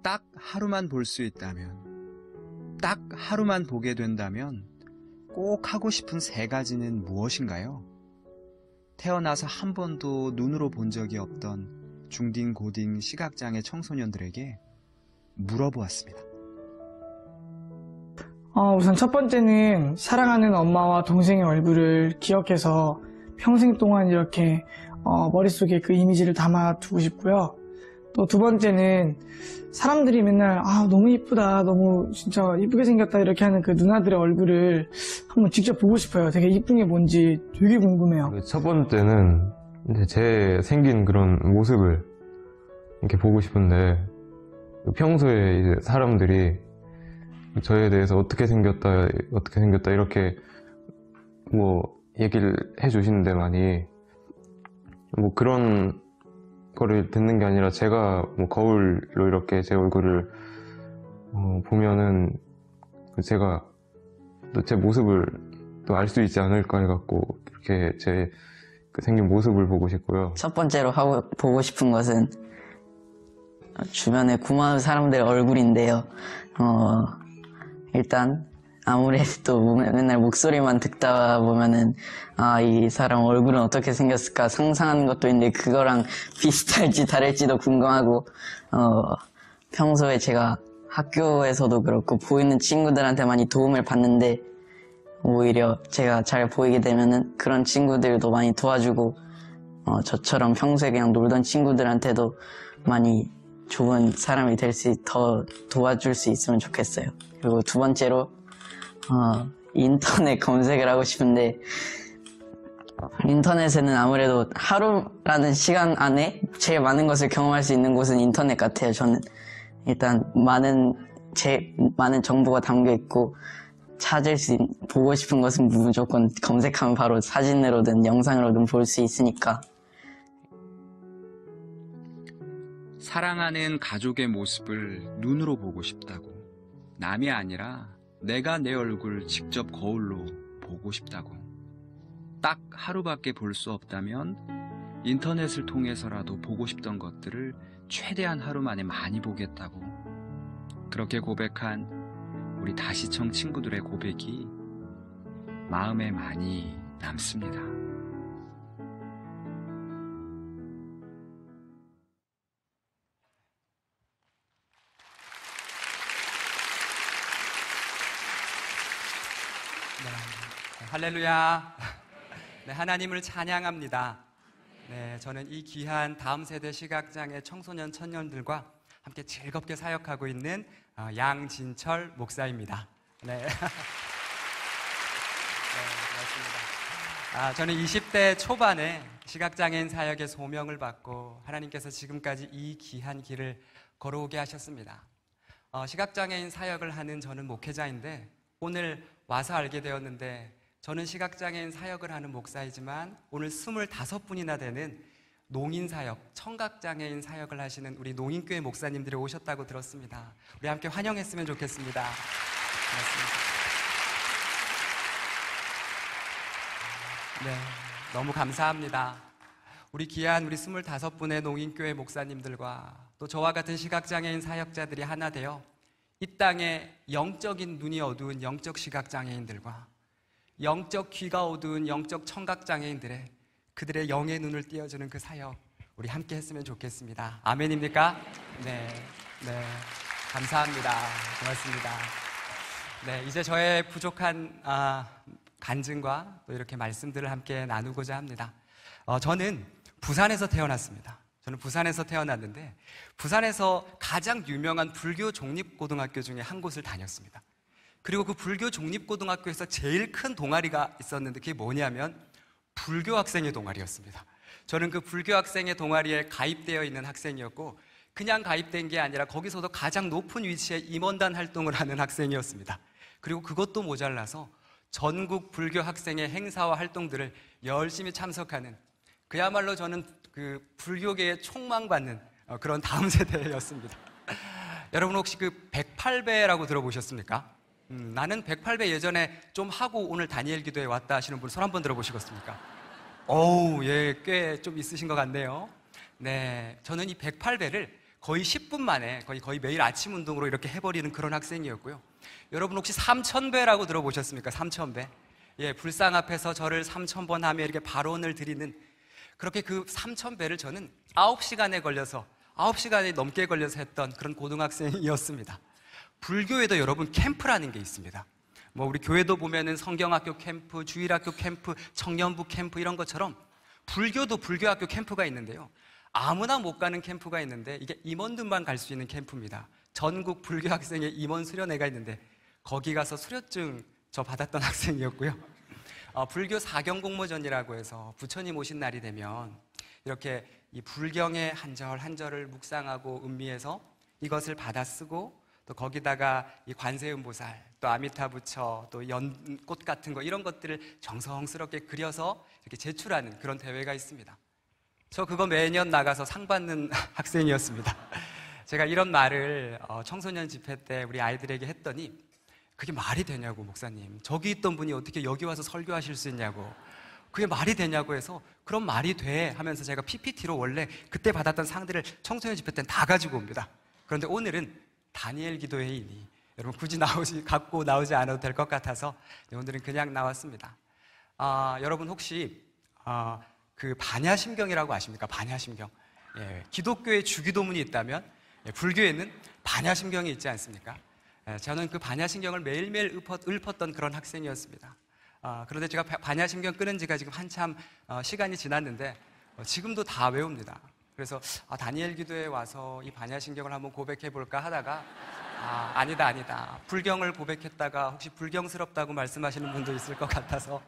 딱 하루만 볼 수 있다면, 딱 하루만 보게 된다면 꼭 하고 싶은 3가지는 무엇인가요? 태어나서 한 번도 눈으로 본 적이 없던 중딩 고딩 시각장애 청소년들에게 물어보았습니다. 우선 첫 번째는 사랑하는 엄마와 동생의 얼굴을 기억해서 평생 동안 이렇게 머릿속에 그 이미지를 담아두고 싶고요. 또 두 번째는 사람들이 맨날 너무 이쁘다, 너무 진짜 이쁘게 생겼다 이렇게 하는 그 누나들의 얼굴을 한번 직접 보고 싶어요. 되게 이쁜 게 뭔지 되게 궁금해요. 첫 번째는 이제 제 생긴 그런 모습을 이렇게 보고 싶은데, 평소에 이제 사람들이 저에 대해서 어떻게 생겼다 이렇게 뭐 얘기를 해주시는데, 많이 뭐 그런 거를 듣는 게 아니라 제가 뭐 거울로 이렇게 제 얼굴을 보면은 제가 또 제 모습을 또 알 수 있지 않을까 해갖고 이렇게 제 그 생긴 모습을 보고 싶고요. 첫 번째로 보고 싶은 것은 주변에 고마운 사람들의 얼굴인데요. 일단 아무래도 맨날 목소리만 듣다 보면은 이 사람 얼굴은 어떻게 생겼을까 상상하는 것도 있는데 그거랑 비슷할지 다를지도 궁금하고, 평소에 제가 학교에서도 그렇고 보이는 친구들한테 많이 도움을 받는데, 오히려 제가 잘 보이게 되면은 그런 친구들도 많이 도와주고, 저처럼 평소에 그냥 놀던 친구들한테도 많이 좋은 사람이 더 도와줄 수 있으면 좋겠어요. 그리고 두 번째로 인터넷 검색을 하고 싶은데, 인터넷에는 아무래도 하루라는 시간 안에 제일 많은 것을 경험할 수 있는 곳은 인터넷 같아요. 저는 일단 많은 정보가 담겨 있고, 보고 싶은 것은 무조건 검색하면 바로 사진으로든 영상으로든 볼 수 있으니까. 사랑하는 가족의 모습을 눈으로 보고 싶다고. 남이 아니라 내가 내 얼굴 직접 거울로 보고 싶다고. 딱 하루밖에 볼 수 없다면 인터넷을 통해서라도 보고 싶던 것들을 최대한 하루 만에 많이 보겠다고. 그렇게 고백한 우리 다시청 친구들의 고백이 마음에 많이 남습니다. 네, 할렐루야. 네, 하나님을 찬양합니다. 네, 저는 이 귀한 다음 세대 시각장애 청소년 청년들과 함께 즐겁게 사역하고 있는 양진철 목사입니다. 네. 네, 고맙습니다. 저는 20대 초반에 시각장애인 사역의 소명을 받고 하나님께서 지금까지 이 귀한 길을 걸어오게 하셨습니다. 시각장애인 사역을 하는 저는 목회자인데, 오늘 와서 알게 되었는데, 저는 시각장애인 사역을 하는 목사이지만 오늘 25분이나 되는 농인사역, 청각장애인 사역을 하시는 우리 농인교회 목사님들이 오셨다고 들었습니다. 우리 함께 환영했으면 좋겠습니다. 고맙습니다. 네, 너무 감사합니다. 우리 귀한 우리 25분의 농인교회 목사님들과 또 저와 같은 시각장애인 사역자들이 하나 되어 이 땅에 영적인 눈이 어두운 영적 시각장애인들과 영적 귀가 어두운 영적 청각장애인들의 그들의 영의 눈을 띄워주는 그 사역, 우리 함께 했으면 좋겠습니다. 아멘입니까? 네, 감사합니다. 고맙습니다. 네, 이제 저의 부족한 간증과 또 이렇게 말씀들을 함께 나누고자 합니다. 저는 부산에서 태어났습니다. 저는 부산에서 태어났는데, 부산에서 가장 유명한 불교 종립고등학교 중에 한 곳을 다녔습니다. 그리고 그 불교 종립고등학교에서 제일 큰 동아리가 있었는데, 그게 뭐냐면 불교 학생의 동아리였습니다. 저는 그 불교 학생의 동아리에 가입되어 있는 학생이었고, 그냥 가입된 게 아니라 거기서도 가장 높은 위치에 임원단 활동을 하는 학생이었습니다. 그리고 그것도 모자라서 전국 불교 학생의 행사와 활동들을 열심히 참석하는, 그야말로 저는 그 불교계에 촉망받는 그런 다음 세대였습니다. 여러분 혹시 그 108배라고 들어보셨습니까? 나는 108배 예전에 좀 하고 오늘 다니엘 기도에 왔다 하시는 분 손 한번 들어보시겠습니까? 어우, 예, 꽤 좀 있으신 것 같네요. 네, 저는 이 108배를 거의 10분 만에 거의 매일 아침 운동으로 이렇게 해버리는 그런 학생이었고요. 여러분 혹시 3000배라고 들어보셨습니까? 3000배. 예, 불상 앞에서 저를 3000번 하며 이렇게 발언을 드리는, 그렇게 그 3000배를 저는 9시간이 넘게 걸려서 했던 그런 고등학생이었습니다. 불교에도 여러분 캠프라는 게 있습니다. 뭐 우리 교회도 보면은 성경학교 캠프, 주일학교 캠프, 청년부 캠프 이런 것처럼 불교도 불교학교 캠프가 있는데요. 아무나 못 가는 캠프가 있는데 이게 임원들만 갈 수 있는 캠프입니다. 전국 불교 학생의 임원 수련회가 있는데 거기 가서 수료증 저 받았던 학생이었고요. 불교 사경공모전이라고 해서 부처님 오신 날이 되면 이렇게 이 불경의 한 절 한 절을 묵상하고 음미해서 이것을 받아 쓰고 또 거기다가 이 관세음보살, 또 아미타 부처, 또 연꽃 같은 거 이런 것들을 정성스럽게 그려서 이렇게 제출하는 그런 대회가 있습니다. 저 그거 매년 나가서 상 받는 학생이었습니다. 제가 이런 말을 청소년 집회 때 우리 아이들에게 했더니 그게 말이 되냐고, 목사님. 저기 있던 분이 어떻게 여기 와서 설교하실 수 있냐고. 그게 말이 되냐고 해서 그럼 말이 돼 하면서 제가 PPT로 원래 그때 받았던 상들을 청소년 집회 때는 다 가지고 옵니다. 그런데 오늘은 다니엘 기도회이니 여러분 굳이 갖고 나오지 않아도 될 것 같아서 오늘은 그냥 나왔습니다. 여러분 혹시 그 반야심경이라고 아십니까? 반야심경. 예, 기독교의 주기도문이 있다면 불교에는 반야심경이 있지 않습니까? 저는 그 반야심경을 매일매일 읊었던 그런 학생이었습니다. 그런데 제가 반야심경 끊은 지가 지금 한참 시간이 지났는데 지금도 다 외웁니다. 그래서 다니엘 기도에 와서 이 반야심경을 한번 고백해 볼까 하다가 아니다. 불경을 고백했다가 혹시 불경스럽다고 말씀하시는 분도 있을 것 같아서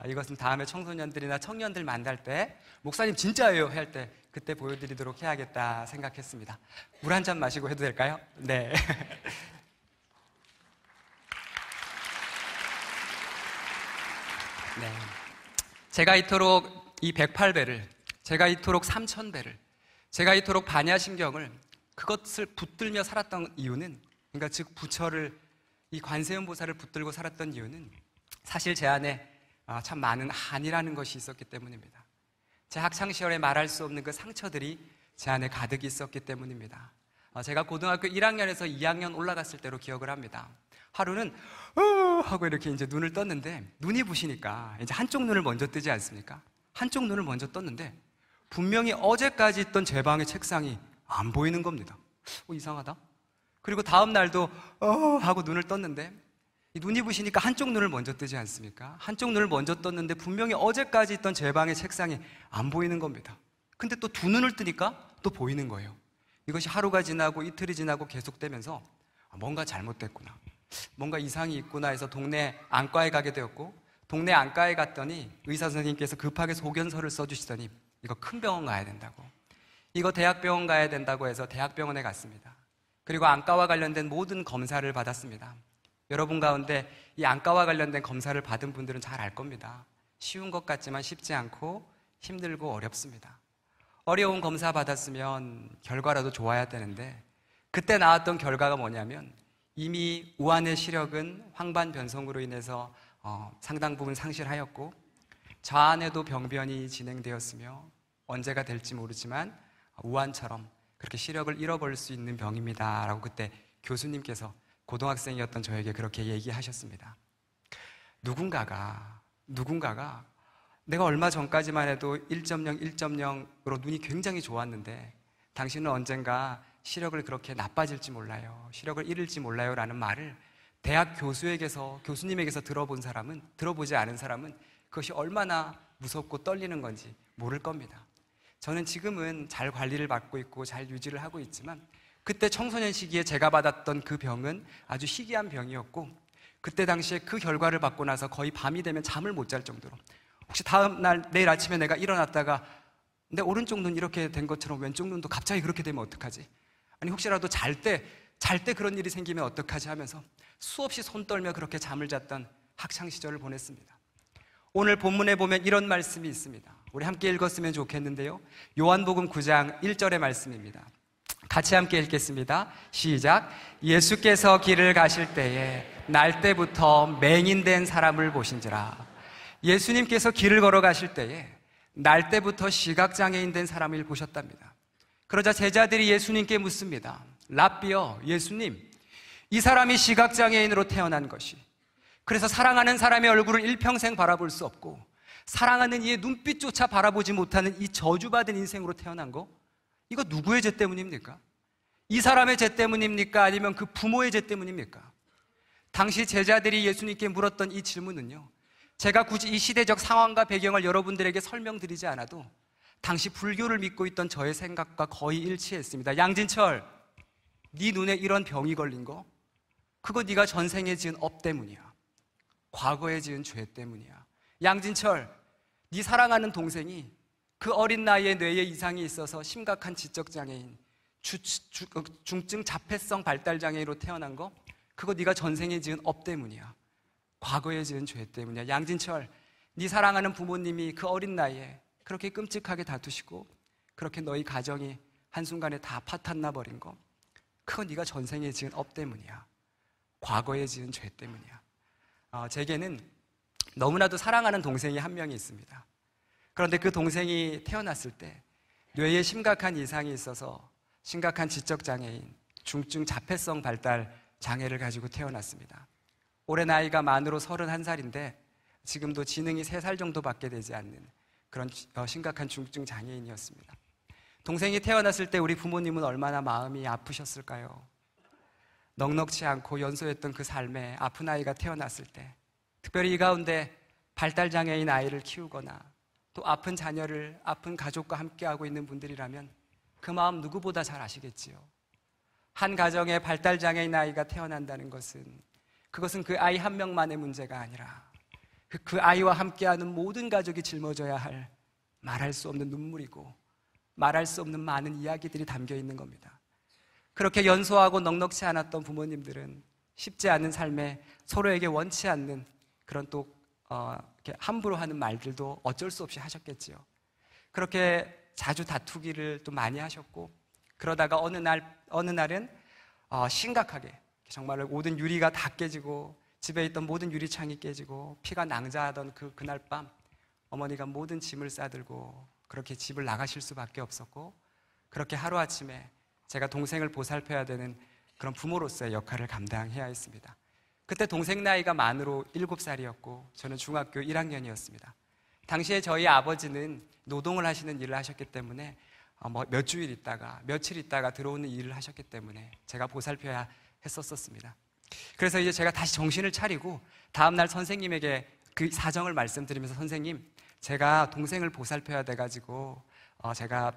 이것은 다음에 청소년들이나 청년들 만날 때 목사님 진짜예요 할 때 그때 보여드리도록 해야겠다 생각했습니다. 물 한 잔 마시고 해도 될까요? 네. 네. 제가 이토록 이 108배를, 제가 이토록 3000배를, 제가 이토록 반야심경을 그것을 붙들며 살았던 이유는, 그러니까 즉 부처를, 이 관세음보살을 붙들고 살았던 이유는 사실 제 안에 참 많은 한이라는 것이 있었기 때문입니다. 제 학창시절에 말할 수 없는 그 상처들이 제 안에 가득 있었기 때문입니다. 제가 고등학교 1학년에서 2학년 올라갔을 때로 기억을 합니다. 하루는 하고 이렇게 이제 눈을 떴는데 눈이 부시니까 이제 한쪽 눈을 먼저 뜨지 않습니까? 한쪽 눈을 먼저 떴는데 분명히 어제까지 있던 제 방의 책상이 안 보이는 겁니다. 이상하다. 그리고 다음 날도 하고 눈을 떴는데 이 눈이 부시니까 한쪽 눈을 먼저 뜨지 않습니까? 한쪽 눈을 먼저 떴는데 분명히 어제까지 있던 제 방의 책상이 안 보이는 겁니다. 근데 또 두 눈을 뜨니까 또 보이는 거예요. 이것이 하루가 지나고 이틀이 지나고 계속되면서 뭔가 잘못됐구나, 뭔가 이상이 있구나 해서 동네 안과에 가게 되었고, 동네 안과에 갔더니 의사 선생님께서 급하게 소견서를 써주시더니 이거 큰 병원 가야 된다고, 이거 대학병원 가야 된다고 해서 대학병원에 갔습니다. 그리고 안과와 관련된 모든 검사를 받았습니다. 여러분 가운데 이 안과와 관련된 검사를 받은 분들은 잘 알 겁니다. 쉬운 것 같지만 쉽지 않고 힘들고 어렵습니다. 어려운 검사 받았으면 결과라도 좋아야 되는데 그때 나왔던 결과가 뭐냐면 이미 우한의 시력은 황반 변성으로 인해서 상당 부분 상실하였고 자안에도 병변이 진행되었으며 언제가 될지 모르지만 우한처럼 그렇게 시력을 잃어버릴 수 있는 병입니다 라고 그때 교수님께서 고등학생이었던 저에게 그렇게 얘기하셨습니다. 누군가가 내가 얼마 전까지만 해도 1.0, 1.0으로 눈이 굉장히 좋았는데 당신은 언젠가 시력을 그렇게 나빠질지 몰라요, 시력을 잃을지 몰라요 라는 말을 대학 교수님에게서 들어보지 않은 사람은 그것이 얼마나 무섭고 떨리는 건지 모를 겁니다. 저는 지금은 잘 관리를 받고 있고 잘 유지를 하고 있지만 그때 청소년 시기에 제가 받았던 그 병은 아주 희귀한 병이었고 그때 당시에 그 결과를 받고 나서 거의 밤이 되면 잠을 못 잘 정도로, 혹시 다음 날 내일 아침에 내가 일어났다가 내 오른쪽 눈 이렇게 된 것처럼 왼쪽 눈도 갑자기 그렇게 되면 어떡하지? 아니 혹시라도 잘 때 그런 일이 생기면 어떡하지 하면서 수없이 손 떨며 그렇게 잠을 잤던 학창 시절을 보냈습니다. 오늘 본문에 보면 이런 말씀이 있습니다. 우리 함께 읽었으면 좋겠는데요. 요한복음 9장 1절의 말씀입니다. 같이 함께 읽겠습니다. 시작. 예수께서 길을 가실 때에 날 때부터 맹인된 사람을 보신지라. 예수님께서 길을 걸어가실 때에 날 때부터 시각장애인 된 사람을 보셨답니다. 그러자 제자들이 예수님께 묻습니다. 랍비여, 예수님, 이 사람이 시각장애인으로 태어난 것이, 그래서 사랑하는 사람의 얼굴을 일평생 바라볼 수 없고 사랑하는 이의 눈빛조차 바라보지 못하는 이 저주받은 인생으로 태어난 거, 이거 누구의 죄 때문입니까? 이 사람의 죄 때문입니까? 아니면 그 부모의 죄 때문입니까? 당시 제자들이 예수님께 물었던 이 질문은요, 제가 굳이 이 시대적 상황과 배경을 여러분들에게 설명드리지 않아도 당시 불교를 믿고 있던 저의 생각과 거의 일치했습니다. 양진철, 네 눈에 이런 병이 걸린 거, 그거 네가 전생에 지은 업 때문이야. 과거에 지은 죄 때문이야. 양진철, 네 사랑하는 동생이 그 어린 나이에 뇌에 이상이 있어서 심각한 지적장애인, 중증 자폐성 발달장애인으로 태어난 거, 그거 네가 전생에 지은 업 때문이야. 과거에 지은 죄 때문이야. 양진철, 네 사랑하는 부모님이 그 어린 나이에 그렇게 끔찍하게 다투시고 그렇게 너희 가정이 한순간에 다 파탄나 버린 거, 그건 네가 전생에 지은 업 때문이야. 과거에 지은 죄 때문이야. 제게는 너무나도 사랑하는 동생이 한 명이 있습니다. 그런데 그 동생이 태어났을 때 뇌에 심각한 이상이 있어서 심각한 지적장애인, 중증 자폐성 발달 장애를 가지고 태어났습니다. 올해 나이가 만으로 31살인데 지금도 지능이 3살 정도밖에 되지 않는 그런 심각한 중증 장애인이었습니다. 동생이 태어났을 때 우리 부모님은 얼마나 마음이 아프셨을까요? 넉넉지 않고 연소했던 그 삶에 아픈 아이가 태어났을 때, 특별히 이 가운데 발달장애인 아이를 키우거나 또 아픈 자녀를 아픈 가족과 함께하고 있는 분들이라면 그 마음 누구보다 잘 아시겠지요. 한 가정에 발달장애인 아이가 태어난다는 것은, 그것은 그 아이 한 명만의 문제가 아니라 그 아이와 함께하는 모든 가족이 짊어져야 할 말할 수 없는 눈물이고 말할 수 없는 많은 이야기들이 담겨 있는 겁니다. 그렇게 연소하고 넉넉지 않았던 부모님들은 쉽지 않은 삶에 서로에게 원치 않는 그런 또 이렇게 함부로 하는 말들도 어쩔 수 없이 하셨겠지요. 그렇게 자주 다투기를 또 많이 하셨고, 그러다가 어느 날은 심각하게 정말 모든 유리가 다 깨지고 집에 있던 모든 유리창이 깨지고 피가 낭자하던 그날 밤, 어머니가 모든 짐을 싸들고 그렇게 집을 나가실 수밖에 없었고, 그렇게 하루아침에 제가 동생을 보살펴야 되는 그런 부모로서의 역할을 감당해야 했습니다. 그때 동생 나이가 만으로 7살이었고 저는 중학교 1학년이었습니다. 당시에 저희 아버지는 노동을 하시는 일을 하셨기 때문에 몇 주일 있다가 며칠 있다가 들어오는 일을 하셨기 때문에 제가 보살펴야 했었습니다. 그래서 이제 제가 다시 정신을 차리고 다음날 선생님에게 그 사정을 말씀드리면서, 선생님, 제가 동생을 보살펴야 돼가지고 제가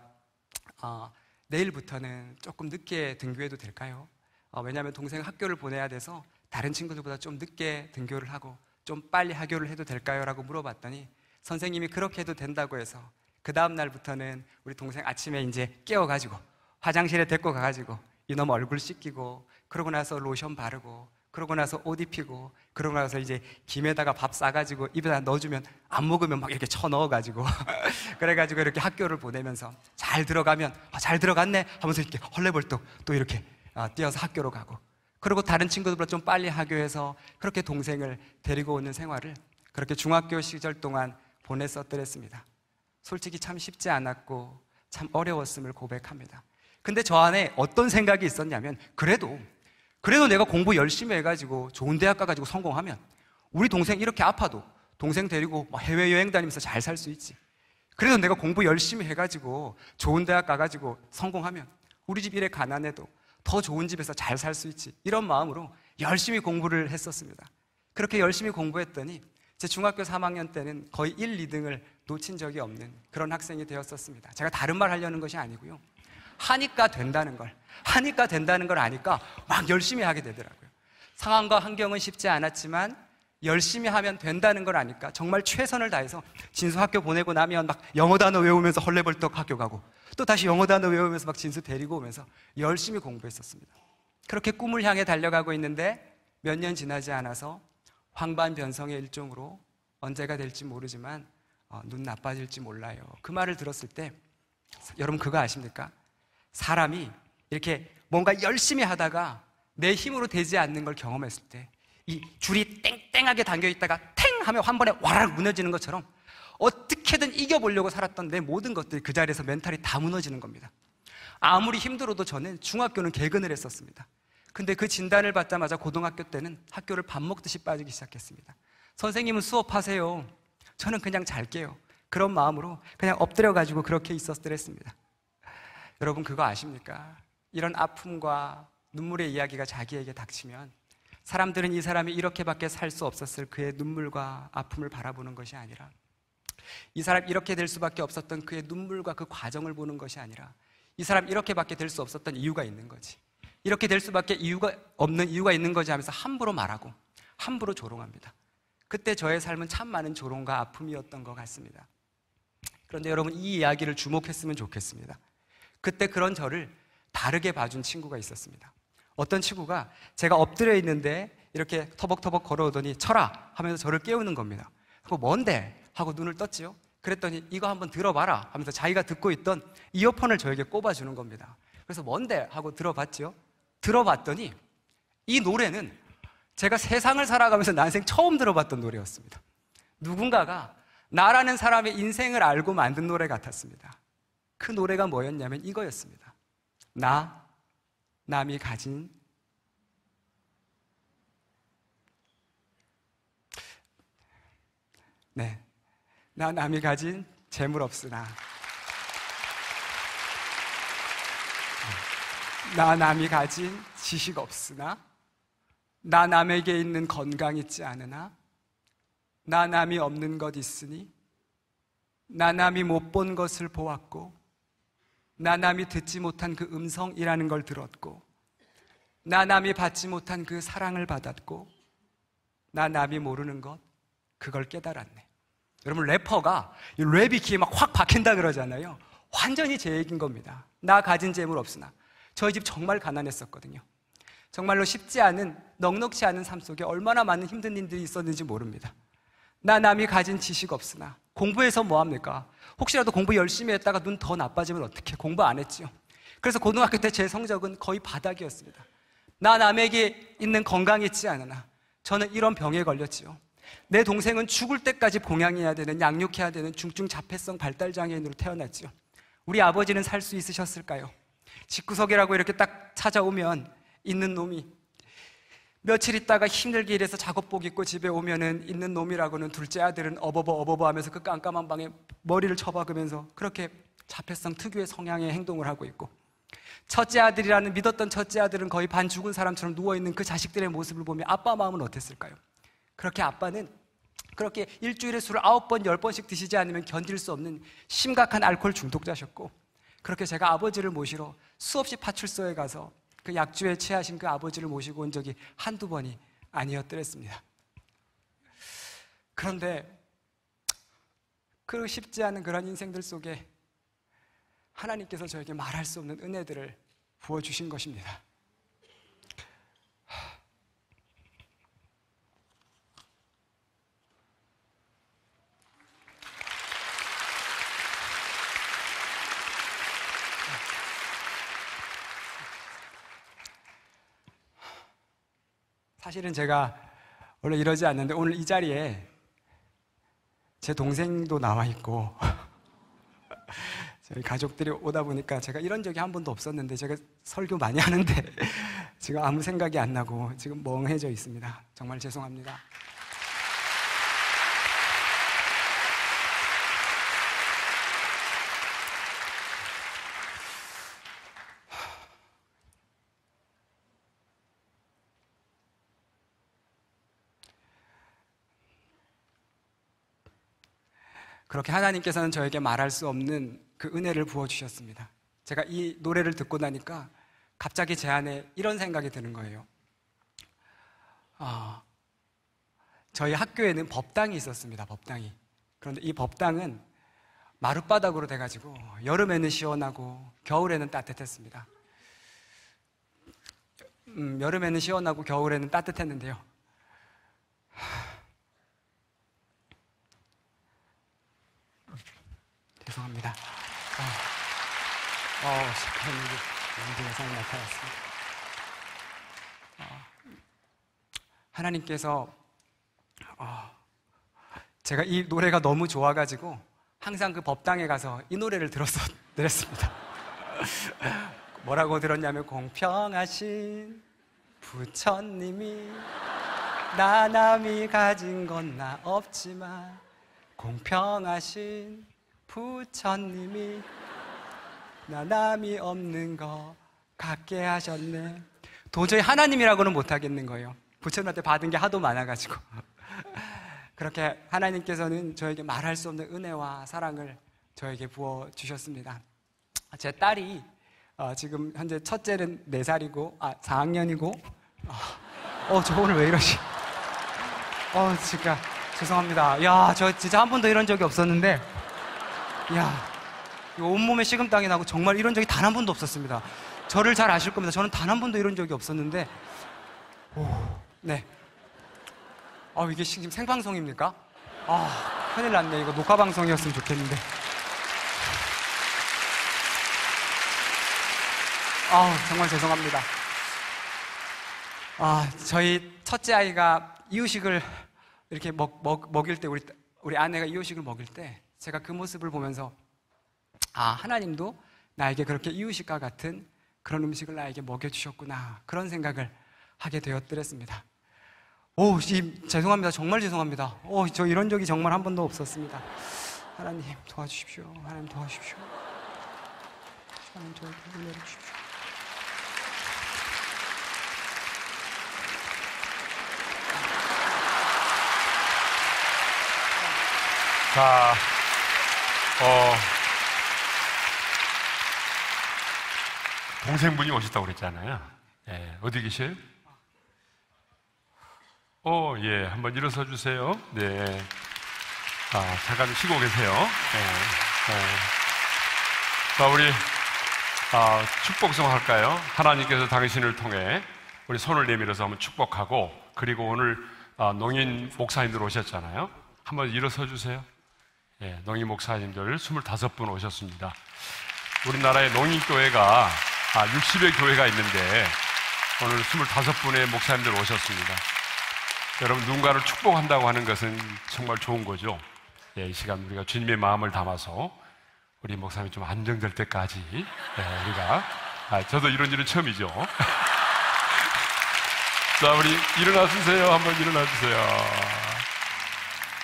내일부터는 조금 늦게 등교해도 될까요? 왜냐하면 동생 학교를 보내야 돼서 다른 친구들보다 좀 늦게 등교를 하고 좀 빨리 하교를 해도 될까요? 라고 물어봤더니 선생님이 그렇게 해도 된다고 해서 그 다음 날부터는 우리 동생 아침에 이제 깨워가지고 화장실에 데리고 가가지고 이놈 얼굴 씻기고, 그러고 나서 로션 바르고, 그러고 나서 옷 입히고, 그러고 나서 이제 김에다가 밥 싸가지고 입에다 넣어주면 안 먹으면 막 이렇게 쳐넣어가지고 그래가지고 이렇게 학교를 보내면서 잘 들어가면 잘 들어갔네 하면서 이렇게 헐레벌떡 또 이렇게 뛰어서 학교로 가고, 그리고 다른 친구들보다 좀 빨리 학교에서 그렇게 동생을 데리고 오는 생활을 그렇게 중학교 시절 동안 보냈었더랬습니다. 솔직히 참 쉽지 않았고 참 어려웠음을 고백합니다. 근데 저 안에 어떤 생각이 있었냐면, 그래도 내가 공부 열심히 해가지고 좋은 대학 가가지고 성공하면 우리 동생 이렇게 아파도 동생 데리고 해외여행 다니면서 잘 살 수 있지. 그래도 내가 공부 열심히 해가지고 좋은 대학 가가지고 성공하면 우리 집 이래 가난해도 더 좋은 집에서 잘 살 수 있지. 이런 마음으로 열심히 공부를 했었습니다. 그렇게 열심히 공부했더니 제 중학교 3학년 때는 거의 1, 2등을 놓친 적이 없는 그런 학생이 되었었습니다. 제가 다른 말 하려는 것이 아니고요, 하니까 된다는 걸 아니까 막 열심히 하게 되더라고요. 상황과 환경은 쉽지 않았지만 열심히 하면 된다는 걸 아니까 정말 최선을 다해서 진수 학교 보내고 나면 막 영어 단어 외우면서 헐레벌떡 학교 가고, 또 다시 영어 단어 외우면서 막 진수 데리고 오면서 열심히 공부했었습니다. 그렇게 꿈을 향해 달려가고 있는데 몇 년 지나지 않아서 황반변성의 일종으로 언제가 될지 모르지만 눈 나빠질지 몰라요. 그 말을 들었을 때 여러분 그거 아십니까? 사람이 이렇게 뭔가 열심히 하다가 내 힘으로 되지 않는 걸 경험했을 때 이 줄이 땡땡하게 당겨 있다가 탱 하면 한 번에 와락 무너지는 것처럼 어떻게든 이겨보려고 살았던 내 모든 것들이 그 자리에서 멘탈이 다 무너지는 겁니다. 아무리 힘들어도 저는 중학교는 개근을 했었습니다. 근데 그 진단을 받자마자 고등학교 때는 학교를 밥 먹듯이 빠지기 시작했습니다. 선생님은 수업하세요. 저는 그냥 잘게요. 그런 마음으로 그냥 엎드려가지고 그렇게 있었더랬습니다. 여러분 그거 아십니까? 이런 아픔과 눈물의 이야기가 자기에게 닥치면 사람들은 이 사람이 이렇게밖에 살 수 없었을 그의 눈물과 아픔을 바라보는 것이 아니라, 이 사람 이렇게 될 수밖에 없었던 그의 눈물과 그 과정을 보는 것이 아니라, 이 사람 이렇게밖에 될 수 없었던 이유가 있는 거지, 이렇게 될 수밖에 이유가 없는 이유가 있는 거지 하면서 함부로 말하고 함부로 조롱합니다. 그때 저의 삶은 참 많은 조롱과 아픔이었던 것 같습니다. 그런데 여러분 이 이야기를 주목했으면 좋겠습니다. 그때 그런 저를 다르게 봐준 친구가 있었습니다. 어떤 친구가 제가 엎드려 있는데 이렇게 터벅터벅 걸어오더니 쳐라 하면서 저를 깨우는 겁니다. 그거 뭔데? 하고 눈을 떴지요. 그랬더니 이거 한번 들어봐라 하면서 자기가 듣고 있던 이어폰을 저에게 꼽아주는 겁니다. 그래서 뭔데? 하고 들어봤지요. 들어봤더니 이 노래는 제가 세상을 살아가면서 난생 처음 들어봤던 노래였습니다. 누군가가 나라는 사람의 인생을 알고 만든 노래 같았습니다. 그 노래가 뭐였냐면 이거였습니다. 남이 가진 남이 가진 재물 없으나 남이 가진 지식 없으나 남에게 있는 건강 있지 않으나 남이 없는 것 있으니 남이 못 본 것을 보았고 남이 듣지 못한 그 음성이라는 걸 들었고 남이 받지 못한 그 사랑을 받았고 남이 모르는 것 그걸 깨달았네. 여러분 래퍼가 이 랩이 귀에 막 확 박힌다 그러잖아요. 완전히 제 얘기인 겁니다. 나 가진 재물 없으나 저희 집 정말 가난했었거든요. 정말로 쉽지 않은 넉넉지 않은 삶 속에 얼마나 많은 힘든 일들이 있었는지 모릅니다. 남이 가진 지식 없으나 공부해서 뭐합니까? 혹시라도 공부 열심히 했다가 눈 더 나빠지면 어떡해? 공부 안 했지요. 그래서 고등학교 때 제 성적은 거의 바닥이었습니다. 남에게 있는 건강이 있지 않으나 저는 이런 병에 걸렸지요. 내 동생은 죽을 때까지 봉양해야 되는, 양육해야 되는 중증 자폐성 발달장애인으로 태어났지요. 우리 아버지는 살 수 있으셨을까요? 집구석이라고 이렇게 딱 찾아오면 있는 놈이 며칠 있다가 힘들게 일해서 작업복 입고 집에 오면은 있는 놈이라고는 둘째 아들은 어버버 하면서 그 깜깜한 방에 머리를 쳐박으면서 그렇게 자폐성 특유의 성향의 행동을 하고 있고, 첫째 아들이라는 믿었던 첫째 아들은 거의 반 죽은 사람처럼 누워있는 그 자식들의 모습을 보면 아빠 마음은 어땠을까요? 그렇게 아빠는 그렇게 일주일에 술을 9번, 10번씩 드시지 않으면 견딜 수 없는 심각한 알코올 중독자셨고, 그렇게 제가 아버지를 모시러 수없이 파출소에 가서 그 약주에 취하신 그 아버지를 모시고 온 적이 한두 번이 아니었더랬습니다. 그런데 그 쉽지 않은 그런 인생들 속에 하나님께서 저에게 말할 수 없는 은혜들을 부어주신 것입니다. 사실은 제가 원래 이러지 않는데 오늘 이 자리에 제 동생도 나와 있고 저희 가족들이 오다 보니까 제가 이런 적이 한 번도 없었는데, 제가 설교 많이 하는데 지금 아무 생각이 안 나고 지금 멍해져 있습니다. 정말 죄송합니다. 그렇게 하나님께서는 저에게 말할 수 없는 그 은혜를 부어주셨습니다. 제가 이 노래를 듣고 나니까 갑자기 제 안에 이런 생각이 드는 거예요. 저희 학교에는 법당이 있었습니다. 법당이. 그런데 이 법당은 마룻바닥으로 돼가지고 여름에는 시원하고 겨울에는 따뜻했습니다. 여름에는 시원하고 겨울에는 따뜻했는데요. 죄송합니다. 연기가 잘 나타났습니다. 하나님께서 제가 이 노래가 너무 좋아가지고 항상 그 법당에 가서 이 노래를 들었습니다. 뭐라고 들었냐면 공평하신 부처님이 나 남이 가진 건 나 없지만 공평하신 부처님이 나 남이 없는 거 갖게 하셨네. 도저히 하나님이라고는 못하겠는 거예요. 부처님한테 받은 게 하도 많아가지고. 그렇게 하나님께서는 저에게 말할 수 없는 은혜와 사랑을 저에게 부어주셨습니다. 제 딸이 지금 현재 첫째는 4살이고 4학년이고 저 오늘 왜 이러시? 진짜 죄송합니다. 야, 저 진짜 한 번도 이런 적이 없었는데 야, 온몸에 식은땀이 나고 정말 이런 적이 단 한 번도 없었습니다. 저를 잘 아실 겁니다. 저는 단 한 번도 이런 적이 없었는데 네. 이게 지금 생방송입니까? 큰일 났네. 이거 녹화방송이었으면 좋겠는데. 정말 죄송합니다. 저희 첫째 아이가 이유식을 이렇게 먹일 때, 우리 아내가 이유식을 먹일 때, 제가 그 모습을 보면서, 하나님도 나에게 그렇게 이유식과 같은 그런 음식을 나에게 먹여주셨구나. 그런 생각을 하게 되었더랬습니다. 죄송합니다. 정말 죄송합니다. 저 이런 적이 정말 한 번도 없었습니다. 하나님 도와주십시오. 하나님 도와주십시오. 하나님 저를 내려주십시오. 자, 동생분이 오셨다고 그랬잖아요. 예, 어디 계세요? 예, 한번 일어서 주세요. 네. 잠깐 쉬고 계세요. 자, 우리, 축복성 할까요? 하나님께서 당신을 통해 우리 손을 내밀어서 한번 축복하고, 그리고 오늘, 농인 목사님들 오셨잖아요. 한번 일어서 주세요. 예, 농인 목사님들 25분 오셨습니다. 우리나라에 농인교회가 60여 교회가 있는데 오늘 25분의 목사님들 오셨습니다. 여러분, 누군가를 축복한다고 하는 것은 정말 좋은 거죠. 예, 이 시간 우리가 주님의 마음을 담아서 우리 목사님이 좀 안정될 때까지 우리가 저도 이런 일은 처음이죠. 자, 우리 일어나 주세요. 한번 일어나 주세요.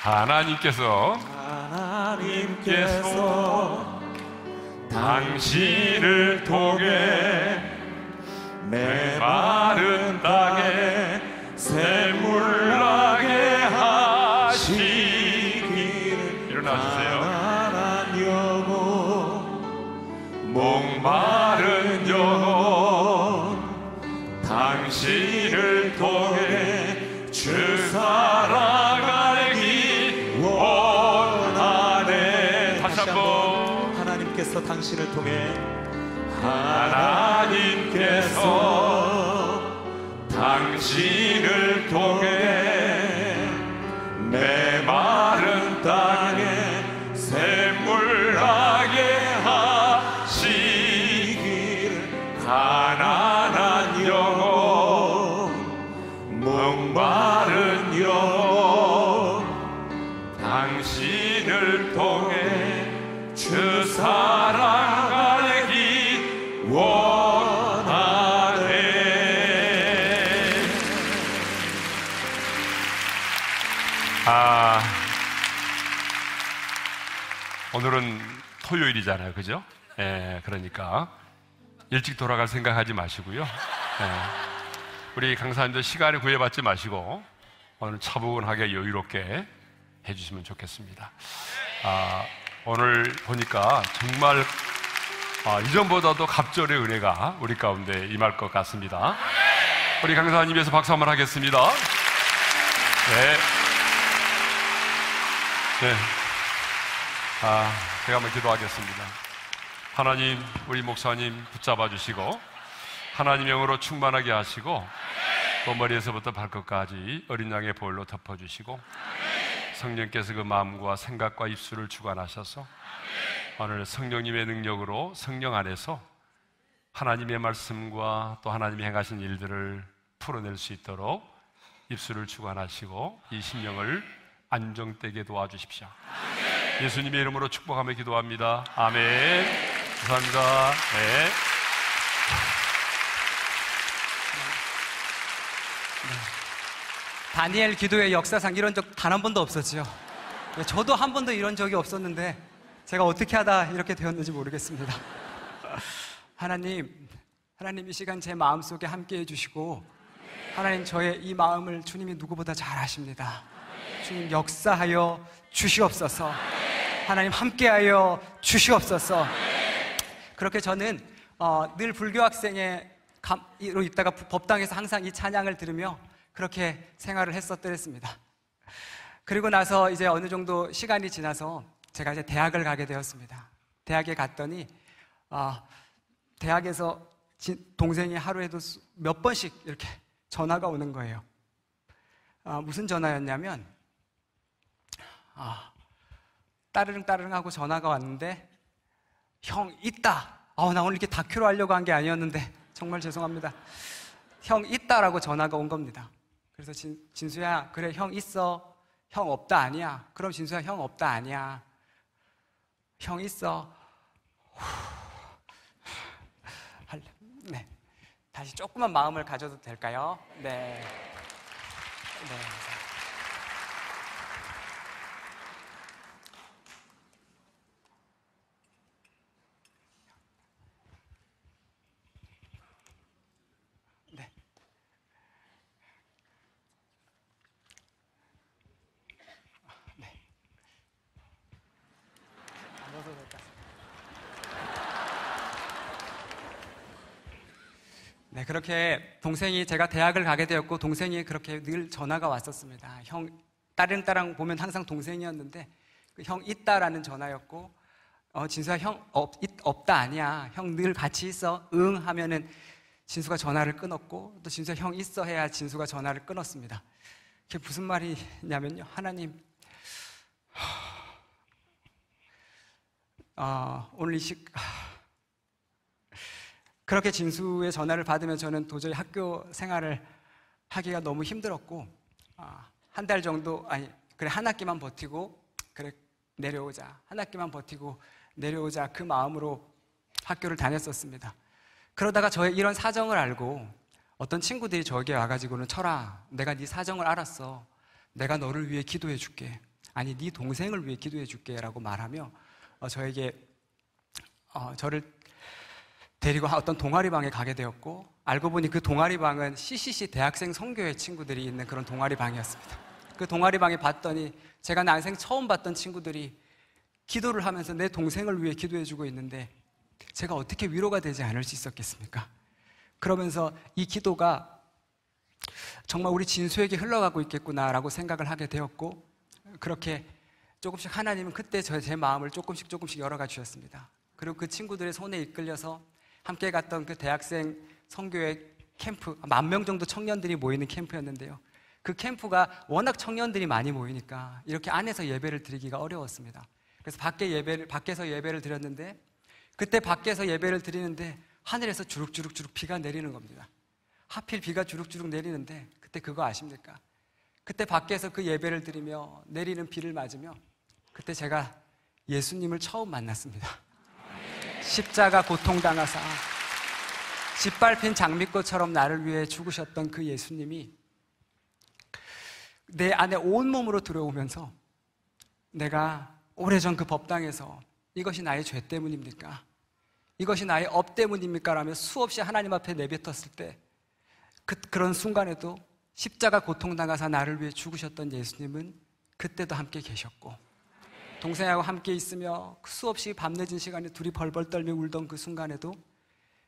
하나님께서 당신을 통해 메마른 땅에 샘물 나게 하시기를. 일어나주세요. 목마른 영혼 당신을 통해 주 사랑 알기 원하네. 다시 한번. 하나님께서 당신을 통해 당신을 통해 메마른 땅에 샘물 나게 하시기를. 가난한 영혼 목마른 영혼 당신을 통해 주 사랑 알기 원하네. 오늘은 토요일이잖아요, 그죠? 그러니까 일찍 돌아갈 생각하지 마시고요. 우리 강사님들 시간을 구애받지 마시고 오늘 차분하게 여유롭게 해주시면 좋겠습니다. 오늘 보니까 정말 이전보다도 갑절의 은혜가 우리 가운데 임할 것 같습니다. 우리 강사님 위해서 박수 한번 하겠습니다. 네. 제가 한번 기도하겠습니다. 하나님, 우리 목사님 붙잡아 주시고 하나님 영으로 충만하게 하시고 또 머리에서부터 발끝까지 어린 양의 보혈로 덮어주시고 성령께서 그 마음과 생각과 입술을 주관하셔서 오늘 성령님의 능력으로 성령 안에서 하나님의 말씀과 또 하나님이 행하신 일들을 풀어낼 수 있도록 입술을 주관하시고 이 심령을 안정되게 도와주십시오. 예수님의 이름으로 축복하며 기도합니다. 아멘. 감사합니다. 네. 다니엘 기도의 역사상 이런 적 단 한 번도 없었지요. 저도 한 번도 이런 적이 없었는데 제가 어떻게 하다 이렇게 되었는지 모르겠습니다. 하나님 이 시간 제 마음속에 함께 해주시고 하나님 저의 이 마음을 주님이 누구보다 잘 아십니다. 주님 역사하여 주시옵소서. 하나님 함께하여 주시옵소서. 그렇게 저는 늘 불교 학생으로 있다가 법당에서 항상 이 찬양을 들으며 그렇게 생활을 했었더랬습니다. 그리고 나서 이제 어느 정도 시간이 지나서 제가 이제 대학을 가게 되었습니다. 대학에 갔더니 대학에서 동생이 하루에도 몇 번씩 이렇게 전화가 오는 거예요. 무슨 전화였냐면 따르릉 하고 전화가 왔는데 형 있다. 나 오늘 이렇게 다큐로 하려고 한 게 아니었는데 정말 죄송합니다. 형 있다라고 전화가 온 겁니다. 그래서 진수야 그래 형 있어. 형 없다 아니야. 그럼 진수야 형 없다 아니야. 형 있어. 네. 다시 조금만 마음을 가져도 될까요? 네. 네. 네. 네. 안 넣어도 될까? 네, 그렇게 제가 대학을 가게 되었고 동생이 그렇게 늘 전화가 왔었습니다. 형, 따릉따릉 보면 항상 동생이었는데 형 있다라는 전화였고 진수야 형 없다 아니야. 형 늘 같이 있어. 응 하면은 진수가 전화를 끊었고 또 진수야 형 있어 해야 진수가 전화를 끊었습니다. 그게 무슨 말이냐면요. 하나님 오늘 그렇게 진수의 전화를 받으면 저는 도저히 학교 생활을 하기가 너무 힘들었고 한 달 정도 그래 한 학기만 버티고 그래 내려오자 한 학기만 버티고 내려오자 그 마음으로 학교를 다녔었습니다. 그러다가 저의 이런 사정을 알고 어떤 친구들이 저에게 와가지고는 철아 내가 네 사정을 알았어. 내가 너를 위해 기도해 줄게. 아니 네 동생을 위해 기도해 줄게 라고 말하며 저에게 저를 데리고 어떤 동아리방에 가게 되었고 알고 보니 그 동아리방은 CCC 대학생 선교회 친구들이 있는 그런 동아리방이었습니다. 그 동아리방에 봤더니 제가 난생 처음 봤던 친구들이 기도를 하면서 내 동생을 위해 기도해주고 있는데 제가 어떻게 위로가 되지 않을 수 있었겠습니까? 그러면서 이 기도가 정말 우리 진수에게 흘러가고 있겠구나라고 생각을 하게 되었고 그렇게 조금씩 하나님은 그때 제 마음을 조금씩 열어가 주셨습니다. 그리고 그 친구들의 손에 이끌려서 함께 갔던 그 대학생 선교회 캠프 10,000명 정도 청년들이 모이는 캠프였는데요. 그 캠프가 워낙 청년들이 많이 모이니까 이렇게 안에서 예배를 드리기가 어려웠습니다. 그래서 밖에서 예배를 드렸는데 그때 밖에서 예배를 드리는데 하늘에서 주룩주룩 비가 내리는 겁니다. 하필 비가 주룩주룩 내리는데 그때 그거 아십니까? 그때 밖에서 그 예배를 드리며 내리는 비를 맞으며 그때 제가 예수님을 처음 만났습니다. 십자가 고통당하사 짓밟힌 장미꽃처럼 나를 위해 죽으셨던 그 예수님이 내 안에 온몸으로 들어오면서 내가 오래전 그 법당에서 이것이 나의 죄 때문입니까? 이것이 나의 업 때문입니까? 라며 수없이 하나님 앞에 내뱉었을 때 그런 순간에도 십자가 고통당하사 나를 위해 죽으셨던 예수님은 그때도 함께 계셨고 동생하고 함께 있으며 수없이 밤늦은 시간에 둘이 벌벌 떨며 울던 그 순간에도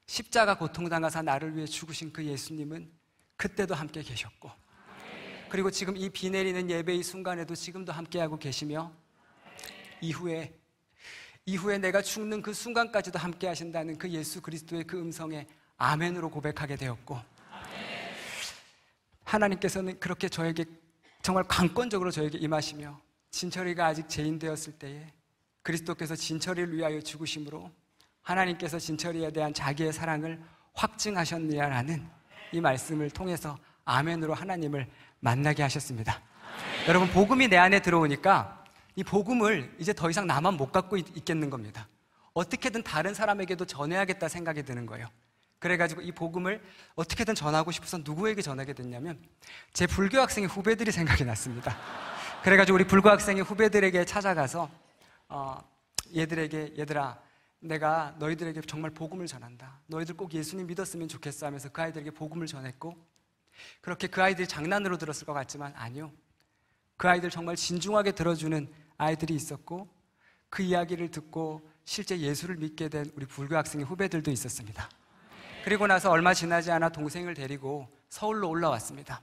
십자가 고통당하사 나를 위해 죽으신 그 예수님은 그때도 함께 계셨고 그리고 지금 이 비 내리는 예배의 순간에도 지금도 함께하고 계시며 이후에 내가 죽는 그 순간까지도 함께 하신다는 그 예수 그리스도의 그 음성에 아멘으로 고백하게 되었고 하나님께서는 그렇게 저에게 정말 강권적으로 저에게 임하시며 진철이가 아직 죄인 되었을 때에 그리스도께서 진철이를 위하여 죽으심으로 하나님께서 진철이에 대한 자기의 사랑을 확증하셨느냐라는 이 말씀을 통해서 아멘으로 하나님을 만나게 하셨습니다. 여러분 복음이 내 안에 들어오니까 이 복음을 이제 더 이상 나만 못 갖고 있겠는 겁니다. 어떻게든 다른 사람에게도 전해야겠다 생각이 드는 거예요. 그래가지고 이 복음을 어떻게든 전하고 싶어서 누구에게 전하게 됐냐면 제 불교 학생의 후배들이 생각이 났습니다. 그래가지고 우리 불교 학생의 후배들에게 찾아가서 얘들아, 내가 너희들에게 정말 복음을 전한다. 너희들 꼭 예수님 믿었으면 좋겠어 하면서 그 아이들에게 복음을 전했고, 그렇게 그 아이들이 장난으로 들었을 것 같지만 아니요, 그 아이들 정말 진중하게 들어주는 아이들이 있었고, 그 이야기를 듣고 실제 예수를 믿게 된 우리 불교 학생의 후배들도 있었습니다. 그리고 나서 얼마 지나지 않아 동생을 데리고 서울로 올라왔습니다.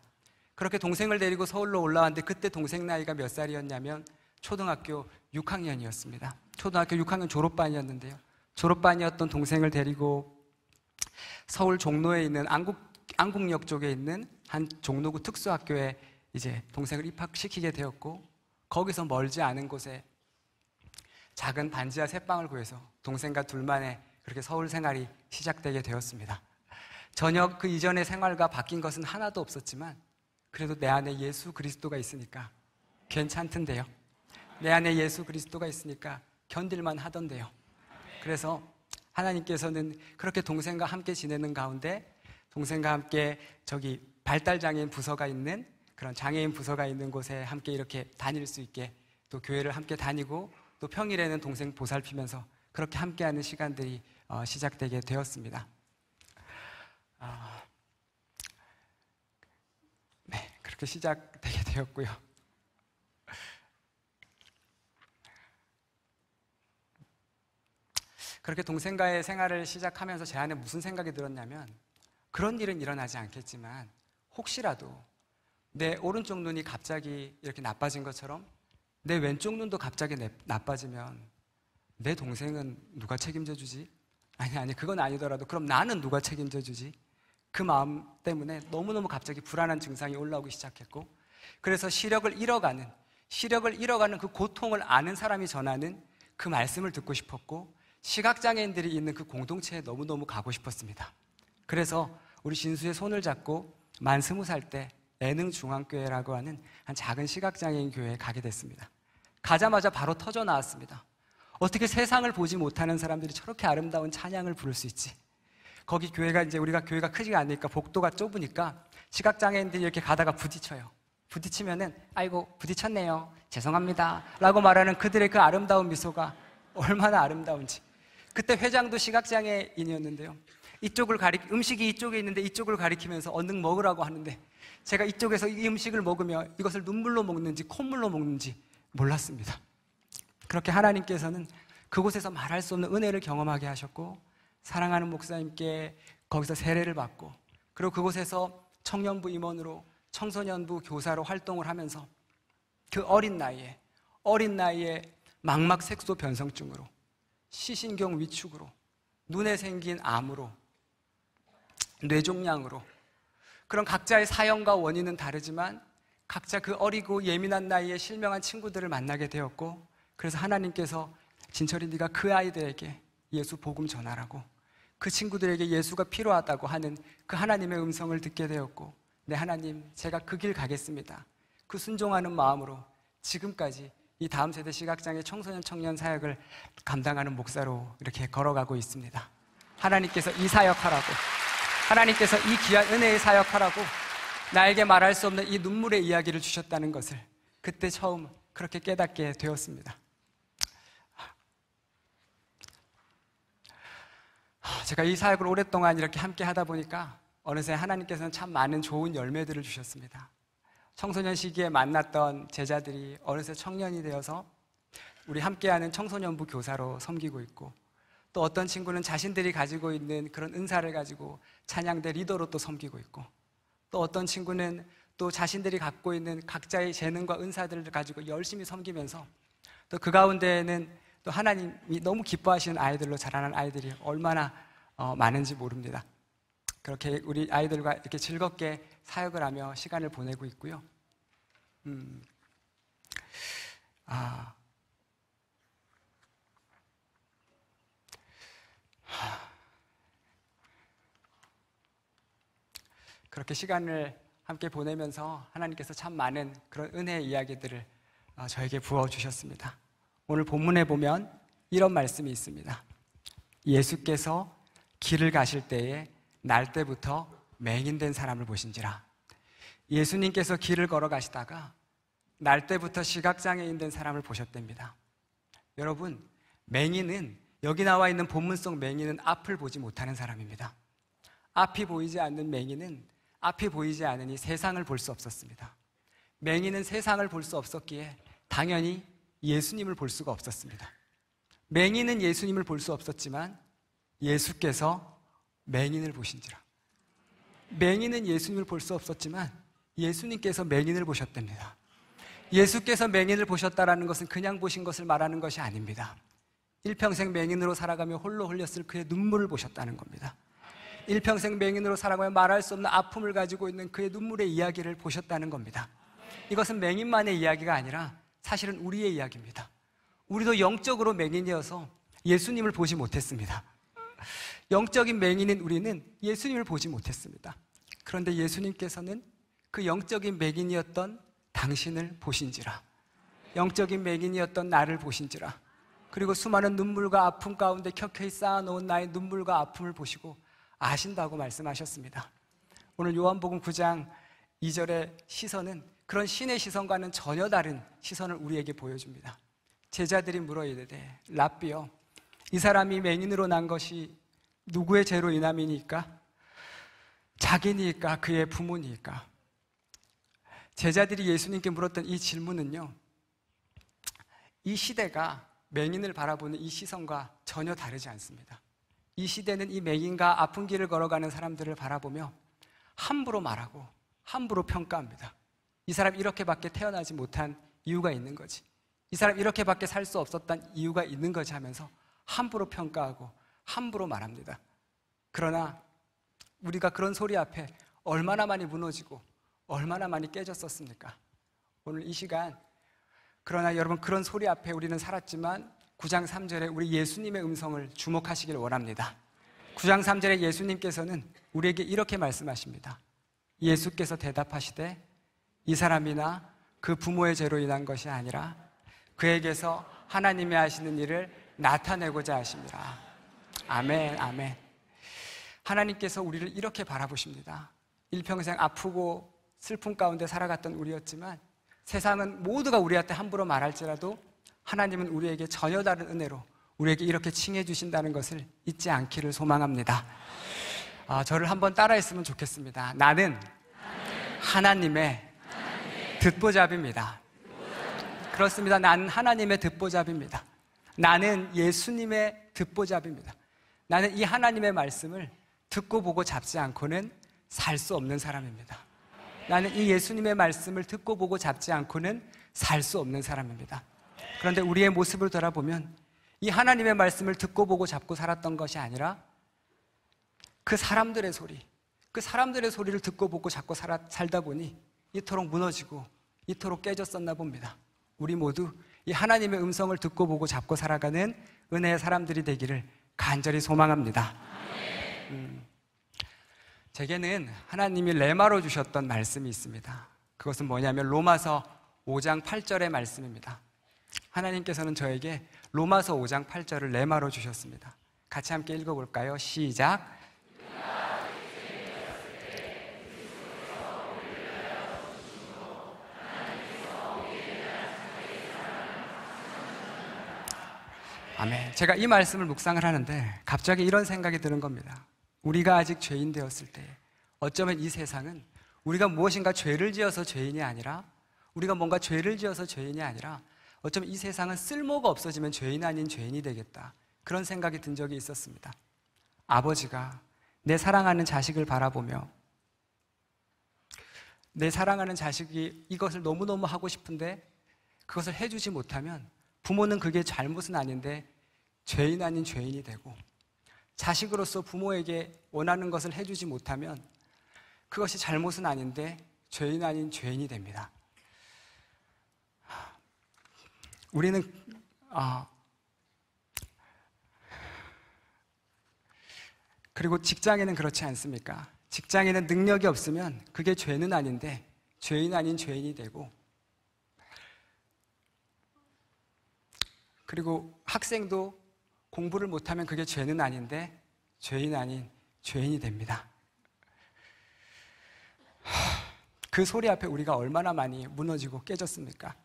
그렇게 동생을 데리고 서울로 올라왔는데 그때 동생 나이가 몇 살이었냐면 초등학교 6학년이었습니다. 초등학교 6학년 졸업반이었는데요. 졸업반이었던 동생을 데리고 서울 종로에 있는 안국역 쪽에 있는 한 종로구 특수학교에 이제 동생을 입학시키게 되었고, 거기서 멀지 않은 곳에 작은 반지하 새방을 구해서 동생과 둘만의 그렇게 서울 생활이 시작되게 되었습니다. 전혀 그 이전의 생활과 바뀐 것은 하나도 없었지만 그래도 내 안에 예수 그리스도가 있으니까 괜찮던데요. 내 안에 예수 그리스도가 있으니까 견딜만 하던데요. 그래서 하나님께서는 그렇게 동생과 함께 지내는 가운데 동생과 함께 저기 발달장애인 부서가 있는 그런 장애인 부서가 있는 곳에 함께 이렇게 다닐 수 있게, 또 교회를 함께 다니고 또 평일에는 동생 보살피면서 그렇게 함께하는 시간들이 시작되게 되었습니다. 네, 그렇게 시작되게 되었고요. 그렇게 동생과의 생활을 시작하면서 제 안에 무슨 생각이 들었냐면, 그런 일은 일어나지 않겠지만 혹시라도 내 오른쪽 눈이 갑자기 이렇게 나빠진 것처럼 내 왼쪽 눈도 갑자기 나빠지면 내 동생은 누가 책임져 주지? 아니 그건 아니더라도 그럼 나는 누가 책임져 주지? 그 마음 때문에 너무너무 갑자기 불안한 증상이 올라오기 시작했고, 그래서 시력을 잃어가는 그 고통을 아는 사람이 전하는 그 말씀을 듣고 싶었고, 시각장애인들이 있는 그 공동체에 너무너무 가고 싶었습니다. 그래서 우리 진수의 손을 잡고 만 20살 때 애능중앙교회라고 하는 한 작은 시각장애인 교회에 가게 됐습니다. 가자마자 바로 터져 나왔습니다. 어떻게 세상을 보지 못하는 사람들이 저렇게 아름다운 찬양을 부를 수 있지? 거기 교회가 이제 우리가 교회가 크지가 않으니까 복도가 좁으니까 시각장애인들이 이렇게 가다가 부딪혀요. 부딪히면은 아이고 부딪혔네요, 죄송합니다 라고 말하는 그들의 그 아름다운 미소가 얼마나 아름다운지. 그때 회장도 시각장애인이었는데요, 음식이 이쪽에 있는데 이쪽을 가리키면서 얼른 먹으라고 하는데 제가 이쪽에서 이 음식을 먹으면 이것을 눈물로 먹는지 콧물로 먹는지 몰랐습니다. 그렇게 하나님께서는 그곳에서 말할 수 없는 은혜를 경험하게 하셨고, 사랑하는 목사님께 거기서 세례를 받고, 그리고 그곳에서 청년부 임원으로 청소년부 교사로 활동을 하면서 그 어린 나이에 망막 색소 변성증으로, 시신경 위축으로, 눈에 생긴 암으로, 뇌종양으로, 그런 각자의 사연과 원인은 다르지만 각자 그 어리고 예민한 나이에 실명한 친구들을 만나게 되었고, 그래서 하나님께서 진철이 네가 그 아이들에게 예수 복음 전하라고, 그 친구들에게 예수가 필요하다고 하는 그 하나님의 음성을 듣게 되었고, 네 하나님, 제가 그 길 가겠습니다, 그 순종하는 마음으로 지금까지 이 다음 세대 시각장애 청소년 청년 사역을 감당하는 목사로 이렇게 걸어가고 있습니다. 하나님께서 이 사역하라고, 하나님께서 이 귀한 은혜의 사역하라고 나에게 말할 수 없는 이 눈물의 이야기를 주셨다는 것을 그때 처음 그렇게 깨닫게 되었습니다. 제가 이 사역을 오랫동안 이렇게 함께 하다 보니까 어느새 하나님께서는 참 많은 좋은 열매들을 주셨습니다. 청소년 시기에 만났던 제자들이 어느새 청년이 되어서 우리 함께하는 청소년부 교사로 섬기고 있고, 또 어떤 친구는 자신들이 가지고 있는 그런 은사를 가지고 찬양대 리더로 또 섬기고 있고, 또 어떤 친구는 또 자신들이 갖고 있는 각자의 재능과 은사들을 가지고 열심히 섬기면서, 또 그 가운데에는 또 하나님이 너무 기뻐하시는 아이들로 자라는 아이들이 얼마나 많은지 모릅니다. 그렇게 우리 아이들과 이렇게 즐겁게 사역을 하며 시간을 보내고 있고요. 그렇게 시간을 함께 보내면서 하나님께서 참 많은 그런 은혜의 이야기들을 저에게 부어주셨습니다. 오늘 본문에 보면 이런 말씀이 있습니다. 예수께서 길을 가실 때에 날 때부터 맹인된 사람을 보신지라. 예수님께서 길을 걸어가시다가 날 때부터 시각장애인 된 사람을 보셨답니다. 여러분, 맹인은, 여기 나와 있는 본문 속 맹인은 앞을 보지 못하는 사람입니다. 앞이 보이지 않는 맹인은 앞이 보이지 않으니 세상을 볼 수 없었습니다. 맹인은 세상을 볼 수 없었기에 당연히 예수님을 볼 수가 없었습니다. 맹인은 예수님을 볼 수 없었지만 예수께서 맹인을 보신지라. 맹인은 예수님을 볼 수 없었지만 예수님께서 맹인을 보셨답니다. 예수께서 맹인을 보셨다라는 것은 그냥 보신 것을 말하는 것이 아닙니다. 일평생 맹인으로 살아가며 홀로 흘렸을 그의 눈물을 보셨다는 겁니다. 일평생 맹인으로 살아가며 말할 수 없는 아픔을 가지고 있는 그의 눈물의 이야기를 보셨다는 겁니다. 이것은 맹인만의 이야기가 아니라 사실은 우리의 이야기입니다. 우리도 영적으로 맹인이어서 예수님을 보지 못했습니다. 영적인 맹인인 우리는 예수님을 보지 못했습니다. 그런데 예수님께서는 그 영적인 맹인이었던 당신을 보신지라. 영적인 맹인이었던 나를 보신지라. 그리고 수많은 눈물과 아픔 가운데 켜켜이 쌓아놓은 나의 눈물과 아픔을 보시고 아신다고 말씀하셨습니다. 오늘 요한복음 9장 2절의 시선은 그런 신의 시선과는 전혀 다른 시선을 우리에게 보여줍니다. 제자들이 물어 이르되 랍비여, 이 사람이 맹인으로 난 것이 누구의 죄로 인함이니까? 자기니까 그의 부모니까? 제자들이 예수님께 물었던 이 질문은요, 이 시대가 맹인을 바라보는 이 시선과 전혀 다르지 않습니다. 이 시대는 이 맹인과 아픈 길을 걸어가는 사람들을 바라보며 함부로 말하고 함부로 평가합니다. 이 사람 이렇게밖에 태어나지 못한 이유가 있는 거지, 이 사람 이렇게밖에 살 수 없었던 이유가 있는 거지 하면서 함부로 평가하고 함부로 말합니다. 그러나 우리가 그런 소리 앞에 얼마나 많이 무너지고 얼마나 많이 깨졌었습니까? 오늘 이 시간, 그러나 여러분, 그런 소리 앞에 우리는 살았지만 9장 3절에 우리 예수님의 음성을 주목하시길 원합니다. 9장 3절에 예수님께서는 우리에게 이렇게 말씀하십니다. 예수께서 대답하시되 이 사람이나 그 부모의 죄로 인한 것이 아니라 그에게서 하나님이 하시는 일을 나타내고자 하십니다. 아멘, 아멘. 하나님께서 우리를 이렇게 바라보십니다. 일평생 아프고 슬픔 가운데 살아갔던 우리였지만 세상은 모두가 우리한테 함부로 말할지라도 하나님은 우리에게 전혀 다른 은혜로 우리에게 이렇게 칭해 주신다는 것을 잊지 않기를 소망합니다. 저를 한번 따라했으면 좋겠습니다. 나는 하나님의 듣보잡입니다. 그렇습니다. 나는 하나님의 듣보잡입니다. 나는 예수님의 듣보잡입니다. 나는 이 하나님의 말씀을 듣고 보고 잡지 않고는 살 수 없는 사람입니다. 나는 이 예수님의 말씀을 듣고 보고 잡지 않고는 살 수 없는 사람입니다. 그런데 우리의 모습을 돌아보면 이 하나님의 말씀을 듣고 보고 잡고 살았던 것이 아니라 그 사람들의 소리를 듣고 보고 잡고 살다 보니 이토록 무너지고 이토록 깨졌었나 봅니다. 우리 모두 이 하나님의 음성을 듣고 보고 잡고 살아가는 은혜의 사람들이 되기를 간절히 소망합니다. 제게는 하나님이 레마로 주셨던 말씀이 있습니다. 그것은 뭐냐면 로마서 5장 8절의 말씀입니다. 하나님께서는 저에게 로마서 5장 8절을 레마로 주셨습니다. 같이 함께 읽어볼까요? 시작. 아멘. 제가 이 말씀을 묵상을 하는데 갑자기 이런 생각이 드는 겁니다. 우리가 아직 죄인 되었을 때 어쩌면 이 세상은 우리가 무엇인가 죄를 지어서 죄인이 아니라, 우리가 뭔가 죄를 지어서 죄인이 아니라 어쩌면 이 세상은 쓸모가 없어지면 죄인 아닌 죄인이 되겠다, 그런 생각이 든 적이 있었습니다. 아버지가 내 사랑하는 자식을 바라보며 내 사랑하는 자식이 이것을 너무너무 하고 싶은데 그것을 해주지 못하면 부모는 그게 잘못은 아닌데 죄인 아닌 죄인이 되고, 자식으로서 부모에게 원하는 것을 해주지 못하면 그것이 잘못은 아닌데 죄인 아닌 죄인이 됩니다. 우리는 그리고 직장에는 그렇지 않습니까? 직장에는 능력이 없으면 그게 죄는 아닌데 죄인 아닌 죄인이 되고, 그리고 학생도 공부를 못하면 그게 죄는 아닌데 죄인 아닌 죄인이 됩니다. 그 소리 앞에 우리가 얼마나 많이 무너지고 깨졌습니까?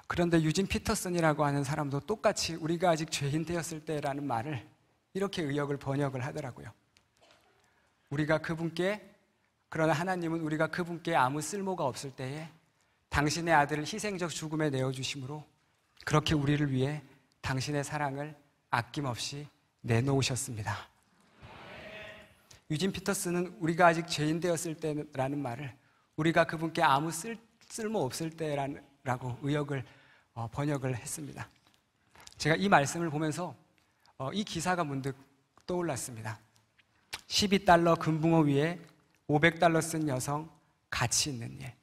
그런데 유진 피터슨이라고 하는 사람도 똑같이 우리가 아직 죄인 되었을 때라는 말을 이렇게 번역을 하더라고요. 그러나 하나님은 우리가 그분께 아무 쓸모가 없을 때에 당신의 아들을 희생적 죽음에 내어주심으로 그렇게 우리를 위해 당신의 사랑을 아낌없이 내놓으셨습니다. 유진 피터슨은 우리가 아직 죄인 되었을 때라는 말을 우리가 그분께 아무 쓸모 없을 때라고 번역을 했습니다. 제가 이 말씀을 보면서 이 기사가 문득 떠올랐습니다. 12달러 금붕어 위에 500달러 쓴 여성 가치 있는 일.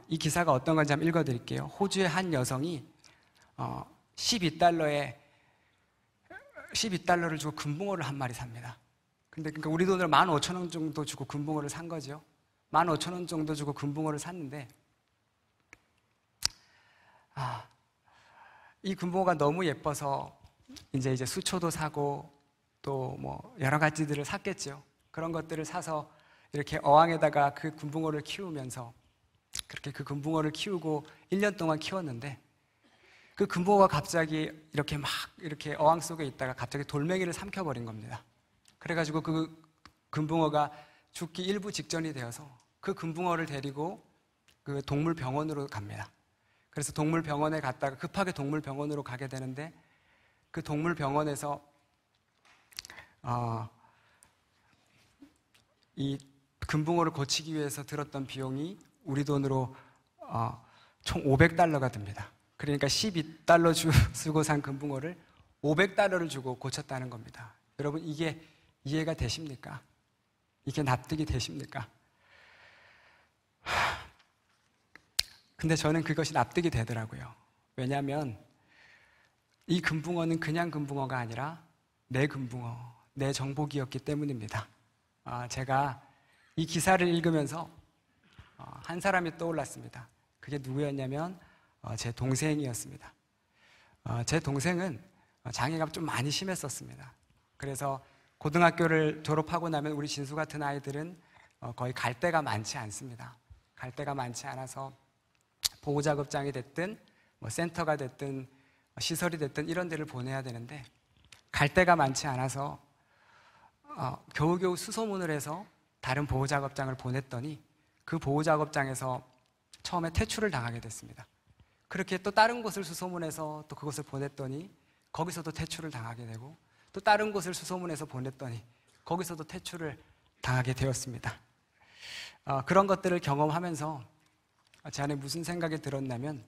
이 기사가 어떤 건지 한번 읽어드릴게요. 호주의 한 여성이 12달러를 주고 금붕어를 한 마리 삽니다. 그러니까 우리 돈으로 15,000원 정도 주고 금붕어를 산 거죠. 15,000원 정도 주고 금붕어를 샀는데 이 금붕어가 너무 예뻐서 이제 수초도 사고 또 뭐 여러 가지들을 샀겠죠. 그런 것들을 사서 이렇게 어항에다가 그 금붕어를 키우면서 그렇게 그 금붕어를 키우고 1년 동안 키웠는데 그 금붕어가 갑자기 이렇게 어항 속에 있다가 갑자기 돌멩이를 삼켜버린 겁니다. 그래가지고 그 금붕어가 죽기 일부 직전이 되어서 그 금붕어를 데리고 그 동물병원으로 갑니다. 그래서 동물병원에 갔다가 급하게 동물병원으로 가게 되는데 그 동물병원에서 이 금붕어를 고치기 위해서 들었던 비용이 우리 돈으로 총 500달러가 듭니다. 그러니까 12달러 쓰고 산 금붕어를 500달러를 주고 고쳤다는 겁니다. 여러분 이게 이해가 되십니까? 이게 납득이 되십니까? 근데 저는 그것이 납득이 되더라고요. 왜냐하면 이 금붕어는 그냥 금붕어가 아니라 내 금붕어, 내 정복이었기 때문입니다. 제가 이 기사를 읽으면서 한 사람이 떠올랐습니다. 그게 누구였냐면 제 동생이었습니다. 제 동생은 장애가 좀 많이 심했었습니다. 그래서 고등학교를 졸업하고 나면 우리 진수 같은 아이들은 거의 갈 데가 많지 않습니다. 갈 데가 많지 않아서 보호작업장이 됐든 뭐 센터가 됐든 시설이 됐든 이런 데를 보내야 되는데 갈 데가 많지 않아서 겨우겨우 수소문을 해서 다른 보호작업장을 보냈더니 그 보호작업장에서 처음에 퇴출을 당하게 됐습니다. 그렇게 또 다른 곳을 수소문해서 또 그곳을 보냈더니 거기서도 퇴출을 당하게 되고 또 다른 곳을 수소문해서 보냈더니 거기서도 퇴출을 당하게 되었습니다. 그런 것들을 경험하면서 제 안에 무슨 생각이 들었냐면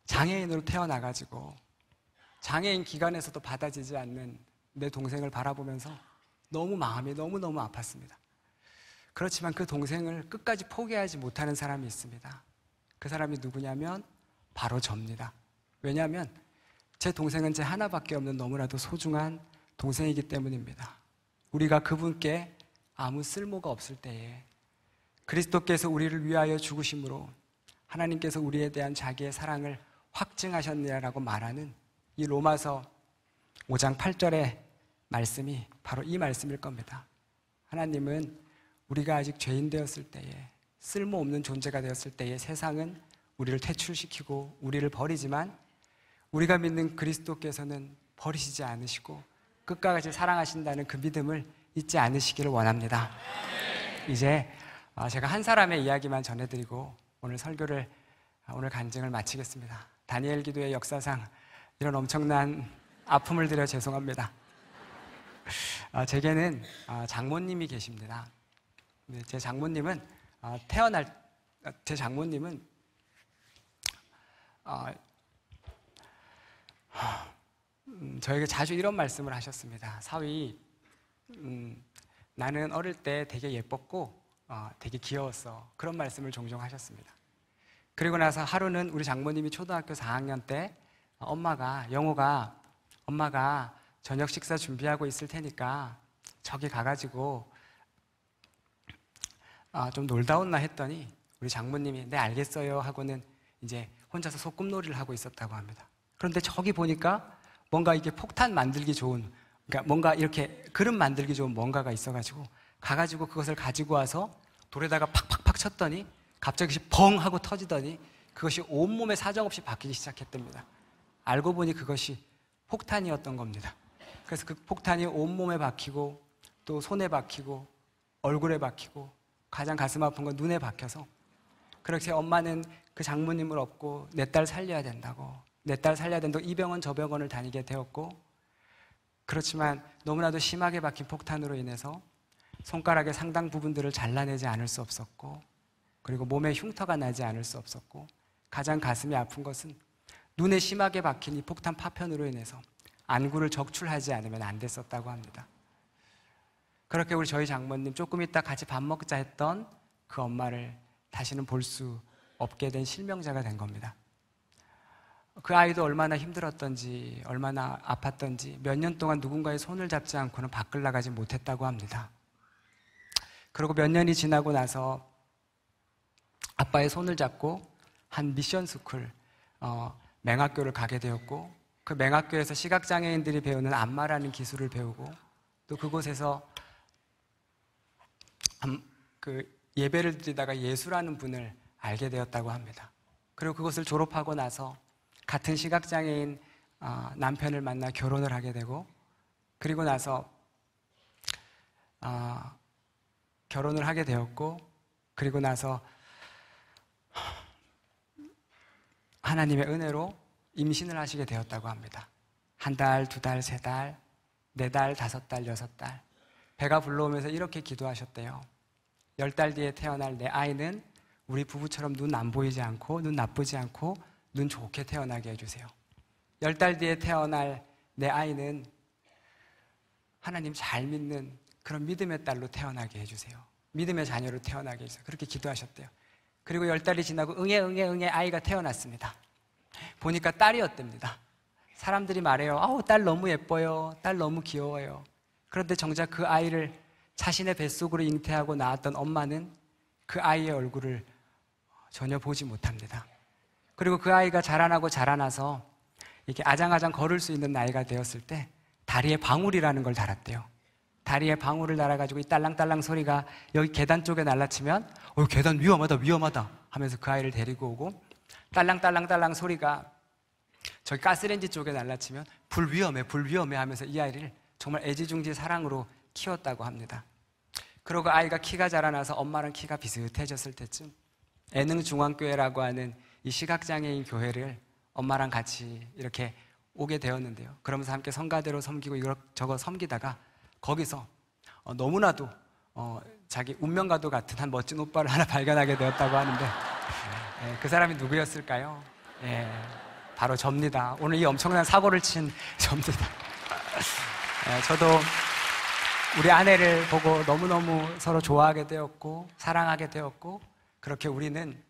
장애인으로 태어나가지고 장애인 기관에서도 받아지지 않는 내 동생을 바라보면서 너무 마음이 너무너무 아팠습니다. 그렇지만 그 동생을 끝까지 포기하지 못하는 사람이 있습니다. 그 사람이 누구냐면 바로 저입니다. 왜냐하면 제 동생은 제 하나밖에 없는 너무나도 소중한 동생이기 때문입니다. 우리가 그분께 아무 쓸모가 없을 때에 그리스도께서 우리를 위하여 죽으심으로 하나님께서 우리에 대한 자기의 사랑을 확증하셨느냐라고 말하는 이 로마서 5장 8절의 말씀이 바로 이 말씀일 겁니다. 하나님은 우리가 아직 죄인 되었을 때에 쓸모없는 존재가 되었을 때에 세상은 우리를 퇴출시키고 우리를 버리지만 우리가 믿는 그리스도께서는 버리시지 않으시고 끝까지 사랑하신다는 그 믿음을 잊지 않으시기를 원합니다. 이제 제가 한 사람의 이야기만 전해드리고 오늘 설교를 오늘 간증을 마치겠습니다. 다니엘 기도의 역사상 이런 엄청난 아픔을 드려 죄송합니다. 제게는 장모님이 계십니다. 제 장모님은 저에게 자주 이런 말씀을 하셨습니다. 사위, 나는 어릴 때 되게 예뻤고 되게 귀여웠어. 그런 말씀을 종종 하셨습니다. 그리고 나서 하루는 우리 장모님이 초등학교 4학년 때 영호가 엄마가 저녁 식사 준비하고 있을 테니까 저기 가가지고 좀 놀다 온나 했더니 우리 장모님이 네 알겠어요 하고는 이제 혼자서 소꿉놀이를 하고 있었다고 합니다. 그런데 저기 보니까 뭔가 이게 폭탄 만들기 좋은, 그러니까 뭔가 이렇게 그릇 만들기 좋은 뭔가가 있어가지고 가가지고 그것을 가지고 와서 돌에다가 팍팍팍 쳤더니 갑자기 벙 하고 터지더니 그것이 온몸에 사정없이 바뀌기 시작했답니다. 알고 보니 그것이 폭탄이었던 겁니다. 그래서 그 폭탄이 온몸에 박히고 또 손에 박히고 얼굴에 박히고 가장 가슴 아픈 건 눈에 박혀서 그렇게 엄마는 그 장모님을 업고 내 딸 살려야 된다고, 내 딸 살려야 된다고 이 병원 저 병원을 다니게 되었고, 그렇지만 너무나도 심하게 박힌 폭탄으로 인해서 손가락의 상당 부분들을 잘라내지 않을 수 없었고, 그리고 몸에 흉터가 나지 않을 수 없었고, 가장 가슴이 아픈 것은 눈에 심하게 박힌 이 폭탄 파편으로 인해서 안구를 적출하지 않으면 안 됐었다고 합니다. 그렇게 우리 저희 장모님 조금 있다 같이 밥 먹자 했던 그 엄마를 다시는 볼 수 없게 된 실명자가 된 겁니다. 그 아이도 얼마나 힘들었던지 얼마나 아팠던지 몇 년 동안 누군가의 손을 잡지 않고는 밖을 나가지 못했다고 합니다. 그리고 몇 년이 지나고 나서 아빠의 손을 잡고 한 미션 스쿨 맹학교를 가게 되었고, 그 맹학교에서 시각장애인들이 배우는 안마라는 기술을 배우고, 또 그곳에서 그 예배를 드리다가 예수라는 분을 알게 되었다고 합니다. 그리고 그것을 졸업하고 나서 같은 시각장애인 남편을 만나 결혼을 하게 되고, 그리고 나서 결혼을 하게 되었고, 그리고 나서 하나님의 은혜로 임신을 하시게 되었다고 합니다. 한 달, 두 달, 세 달, 네 달, 다섯 달, 여섯 달 배가 불러오면서 이렇게 기도하셨대요. 10달 뒤에 태어날 내 아이는 우리 부부처럼 눈 안 보이지 않고 눈 나쁘지 않고 눈 좋게 태어나게 해주세요. 10달 뒤에 태어날 내 아이는 하나님 잘 믿는 그런 믿음의 딸로 태어나게 해주세요. 믿음의 자녀로 태어나게 해주세요. 그렇게 기도하셨대요. 그리고 10달이 지나고 응애 아이가 태어났습니다. 보니까 딸이었답니다. 사람들이 말해요. 아우, 딸 너무 예뻐요. 딸 너무 귀여워요. 그런데 정작 그 아이를 자신의 뱃속으로 잉태하고 낳았던 엄마는 그 아이의 얼굴을 전혀 보지 못합니다. 그리고 그 아이가 자라나서 이렇게 아장아장 걸을 수 있는 나이가 되었을 때 다리에 방울이라는 걸 달았대요. 다리에 방울을 달아가지고 이 딸랑딸랑 소리가 여기 계단 쪽에 날라치면 계단 위험하다 하면서 그 아이를 데리고 오고, 딸랑딸랑 소리가 저기 가스레인지 쪽에 날라치면 불 위험해 하면서 이 아이를 정말 애지중지 사랑으로 키웠다고 합니다. 그러고 아이가 키가 자라나서 엄마랑 키가 비슷해졌을 때쯤 애능중앙교회라고 하는 이 시각장애인 교회를 엄마랑 같이 이렇게 오게 되었는데요. 그러면서 함께 성가대로 섬기고 이것저것 섬기다가 거기서 너무나도 자기 운명과도 같은 한 멋진 오빠를 하나 발견하게 되었다고 하는데, 그 사람이 누구였을까요? 바로 접니다. 오늘 이 엄청난 사고를 친 접니다. 저도 우리 아내를 보고 너무너무 서로 좋아하게 되었고 사랑하게 되었고, 그렇게 우리는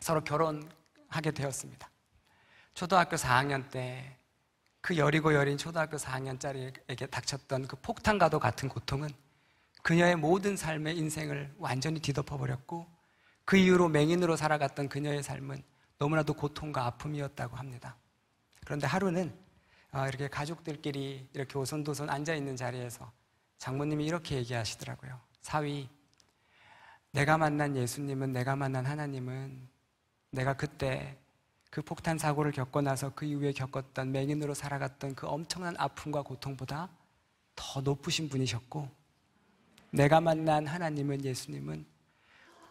서로 결혼하게 되었습니다. 초등학교 4학년 때 그 여리고 여린 초등학교 4학년짜리에게 닥쳤던 그 폭탄과도 같은 고통은 그녀의 모든 삶의 인생을 완전히 뒤덮어버렸고, 그 이후로 맹인으로 살아갔던 그녀의 삶은 너무나도 고통과 아픔이었다고 합니다. 그런데 하루는 이렇게 가족들끼리 이렇게 오손도손 앉아있는 자리에서 장모님이 이렇게 얘기하시더라고요. 사위, 내가 만난 예수님은, 내가 만난 하나님은 내가 그때 그 폭탄 사고를 겪고 나서 그 이후에 겪었던 맹인으로 살아갔던 그 엄청난 아픔과 고통보다 더 높으신 분이셨고, 내가 만난 하나님은, 예수님은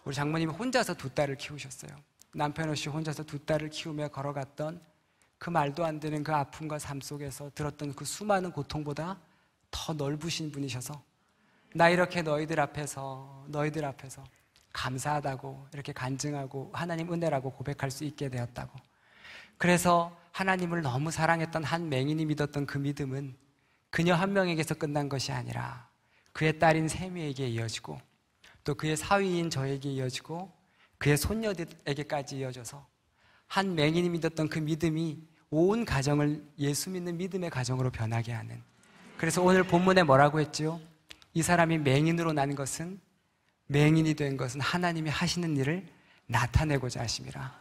우리 장모님이 혼자서 두 딸을 키우셨어요. 남편 없이 혼자서 두 딸을 키우며 걸어갔던 그 말도 안 되는 그 아픔과 삶 속에서 들었던 그 수많은 고통보다 더 넓으신 분이셔서 나 이렇게 너희들 앞에서 감사하다고 이렇게 간증하고 하나님 은혜라고 고백할 수 있게 되었다고. 그래서 하나님을 너무 사랑했던 한 맹인이 믿었던 그 믿음은 그녀 한 명에게서 끝난 것이 아니라 그의 딸인 세미에게 이어지고, 또 그의 사위인 저에게 이어지고, 그의 손녀들에게까지 이어져서 한 맹인이 믿었던 그 믿음이 온 가정을 예수 믿는 믿음의 가정으로 변하게 하는. 그래서 오늘 본문에 뭐라고 했죠? 이 사람이 맹인으로 난 것은 맹인이 된 것은 하나님이 하시는 일을 나타내고자 하심이라.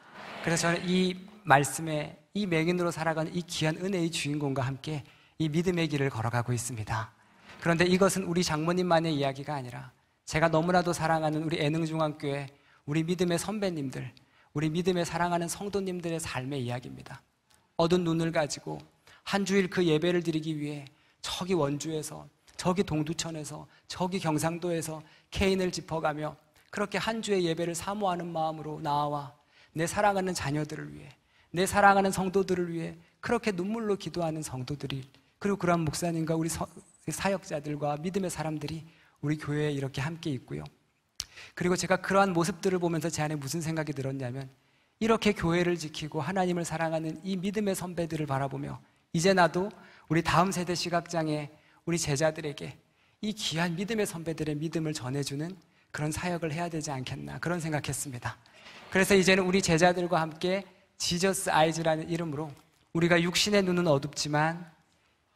그래서 저는 이 말씀에 이 맹인으로 살아가는 이 귀한 은혜의 주인공과 함께 이 믿음의 길을 걸어가고 있습니다. 그런데 이것은 우리 장모님만의 이야기가 아니라 제가 너무나도 사랑하는 우리 애능중앙교회 우리 믿음의 선배님들, 우리 믿음의 사랑하는 성도님들의 삶의 이야기입니다. 어두운 눈을 가지고 한 주일 그 예배를 드리기 위해 저기 원주에서, 저기 동두천에서, 저기 경상도에서 케인을 짚어가며 그렇게 한 주의 예배를 사모하는 마음으로 나와 내 사랑하는 자녀들을 위해, 내 사랑하는 성도들을 위해 그렇게 눈물로 기도하는 성도들이, 그리고 그러한 목사님과 우리 사역자들과 믿음의 사람들이 우리 교회에 이렇게 함께 있고요. 그리고 제가 그러한 모습들을 보면서 제 안에 무슨 생각이 들었냐면, 이렇게 교회를 지키고 하나님을 사랑하는 이 믿음의 선배들을 바라보며 이제 나도 우리 다음 세대 시각장애 우리 제자들에게 이 귀한 믿음의 선배들의 믿음을 전해주는 그런 사역을 해야 되지 않겠나, 그런 생각했습니다. 그래서 이제는 우리 제자들과 함께 지저스 아이즈라는 이름으로 우리가 육신의 눈은 어둡지만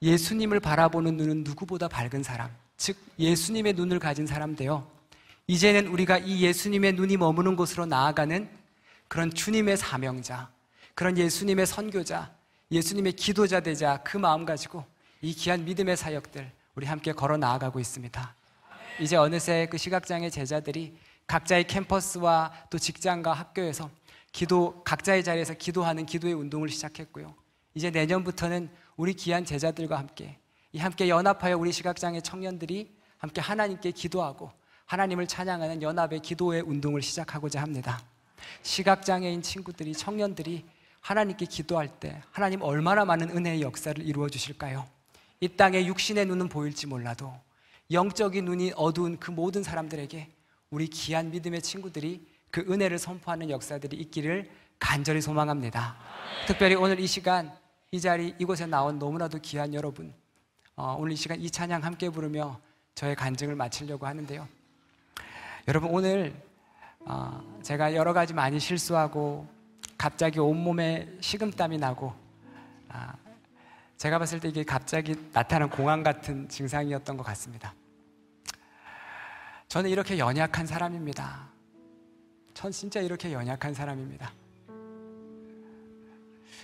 예수님을 바라보는 눈은 누구보다 밝은 사람, 즉 예수님의 눈을 가진 사람 되어 이제는 우리가 이 예수님의 눈이 머무는 곳으로 나아가는 그런 주님의 사명자, 그런 예수님의 선교자, 예수님의 기도자 되자, 그 마음 가지고 이 귀한 믿음의 사역들 우리 함께 걸어 나아가고 있습니다. 이제 어느새 그 시각장애 제자들이 각자의 캠퍼스와 또 직장과 학교에서 각자의 자리에서 기도하는 기도의 운동을 시작했고요. 이제 내년부터는 우리 귀한 제자들과 함께 연합하여 우리 시각장애 청년들이 함께 하나님께 기도하고 하나님을 찬양하는 연합의 기도의 운동을 시작하고자 합니다. 시각장애인 친구들이, 청년들이 하나님께 기도할 때 하나님 얼마나 많은 은혜의 역사를 이루어 주실까요? 이 땅에 육신의 눈은 보일지 몰라도 영적인 눈이 어두운 그 모든 사람들에게 우리 귀한 믿음의 친구들이 그 은혜를 선포하는 역사들이 있기를 간절히 소망합니다. 특별히 오늘 이 시간, 이 자리, 이곳에 나온 너무나도 귀한 여러분, 오늘 이 시간 이 찬양 함께 부르며 저의 간증을 마치려고 하는데요. 여러분, 오늘 제가 여러 가지 많이 실수하고 갑자기 온몸에 식은땀이 나고 제가 봤을 때 이게 갑자기 나타난 공황 같은 증상이었던 것 같습니다. 저는 이렇게 연약한 사람입니다. 전 진짜 이렇게 연약한 사람입니다.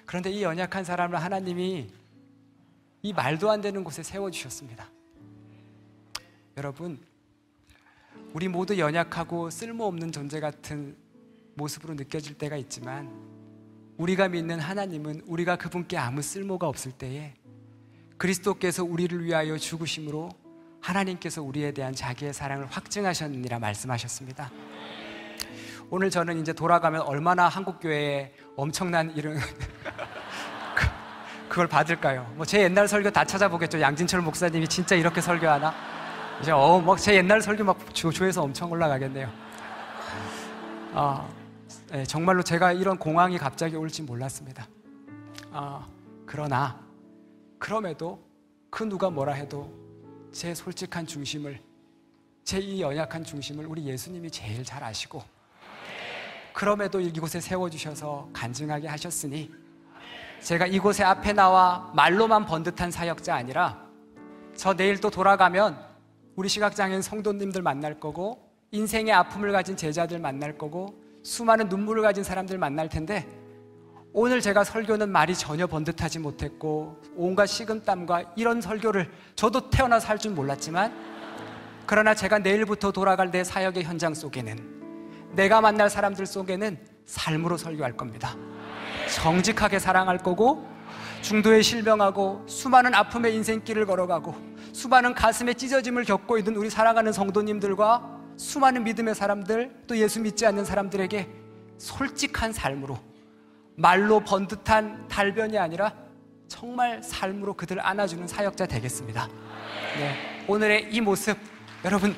그런데 이 연약한 사람을 하나님이 이 말도 안 되는 곳에 세워주셨습니다. 여러분, 우리 모두 연약하고 쓸모없는 존재 같은 모습으로 느껴질 때가 있지만 우리가 믿는 하나님은 우리가 그분께 아무 쓸모가 없을 때에 그리스도께서 우리를 위하여 죽으심으로 하나님께서 우리에 대한 자기의 사랑을 확증하셨느니라 말씀하셨습니다. 오늘 저는 이제 돌아가면 얼마나 한국교회에 엄청난 이런 그걸 받을까요? 제 옛날 설교 다 찾아보겠죠. 양진철 목사님이 진짜 이렇게 설교하나? 이제 제 옛날 설교 조회수 엄청 올라가겠네요. 네, 정말로 제가 이런 공황이 갑자기 올지 몰랐습니다. 그럼에도 그 누가 뭐라 해도 제 솔직한 중심을, 제 이 연약한 중심을 우리 예수님이 제일 잘 아시고 그럼에도 이곳에 세워주셔서 간증하게 하셨으니 제가 이곳에 앞에 나와 말로만 번듯한 사역자 아니라 저 내일 또 돌아가면 우리 시각장애인 성도님들 만날 거고 인생의 아픔을 가진 제자들 만날 거고 수많은 눈물을 가진 사람들 만날 텐데 오늘 제가 설교는 말이 전혀 번듯하지 못했고 온갖 식은땀과 이런 설교를 저도 태어나서 할 줄 몰랐지만 그러나 제가 내일부터 돌아갈 내 사역의 현장 속에는 내가 만날 사람들 속에는 삶으로 설교할 겁니다. 정직하게 사랑할 거고 중도에 실명하고 수많은 아픔의 인생길을 걸어가고 수많은 가슴에 찢어짐을 겪고 있는 우리 사랑하는 성도님들과 수많은 믿음의 사람들 또 예수 믿지 않는 사람들에게 솔직한 삶으로 말로 번듯한 달변이 아니라 정말 삶으로 그들을 안아주는 사역자 되겠습니다. 네, 오늘의 이 모습 여러분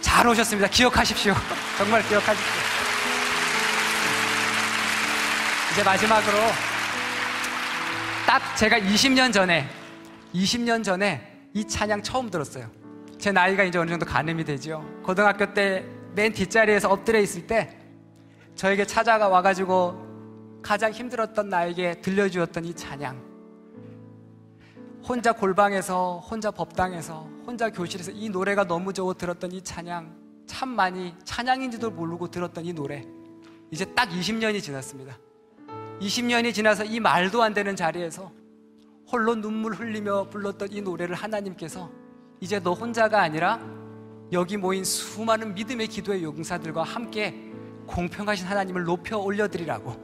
잘 오셨습니다. 기억하십시오. 정말 기억하십시오. 이제 마지막으로 딱 제가 20년 전에 이 찬양 처음 들었어요. 제 나이가 이제 어느 정도 가늠이 되죠. 고등학교 때 맨 뒷자리에서 엎드려 있을 때 저에게 찾아가 와가지고 가장 힘들었던 나에게 들려주었던 이 찬양, 혼자 골방에서, 혼자 법당에서, 혼자 교실에서 이 노래가 너무 좋아 들었던 이 찬양, 참 많이 찬양인지도 모르고 들었던 이 노래, 이제 딱 20년이 지났습니다. 20년이 지나서 이 말도 안 되는 자리에서 홀로 눈물 흘리며 불렀던 이 노래를 하나님께서 이제 너 혼자가 아니라 여기 모인 수많은 믿음의 기도의 용사들과 함께 공평하신 하나님을 높여 올려드리라고,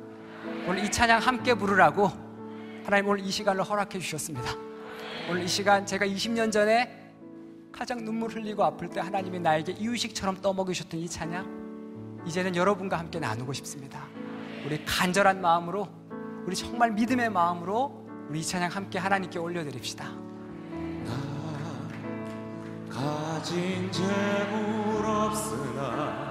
오늘 이 찬양 함께 부르라고 하나님 오늘 이 시간을 허락해 주셨습니다. 오늘 이 시간 제가 20년 전에 가장 눈물 흘리고 아플 때 하나님이 나에게 이유식처럼 떠먹이셨던 이 찬양, 이제는 여러분과 함께 나누고 싶습니다. 우리 간절한 마음으로, 우리 정말 믿음의 마음으로 우리 이 찬양 함께 하나님께 올려드립시다. 나 가진 재물 없으나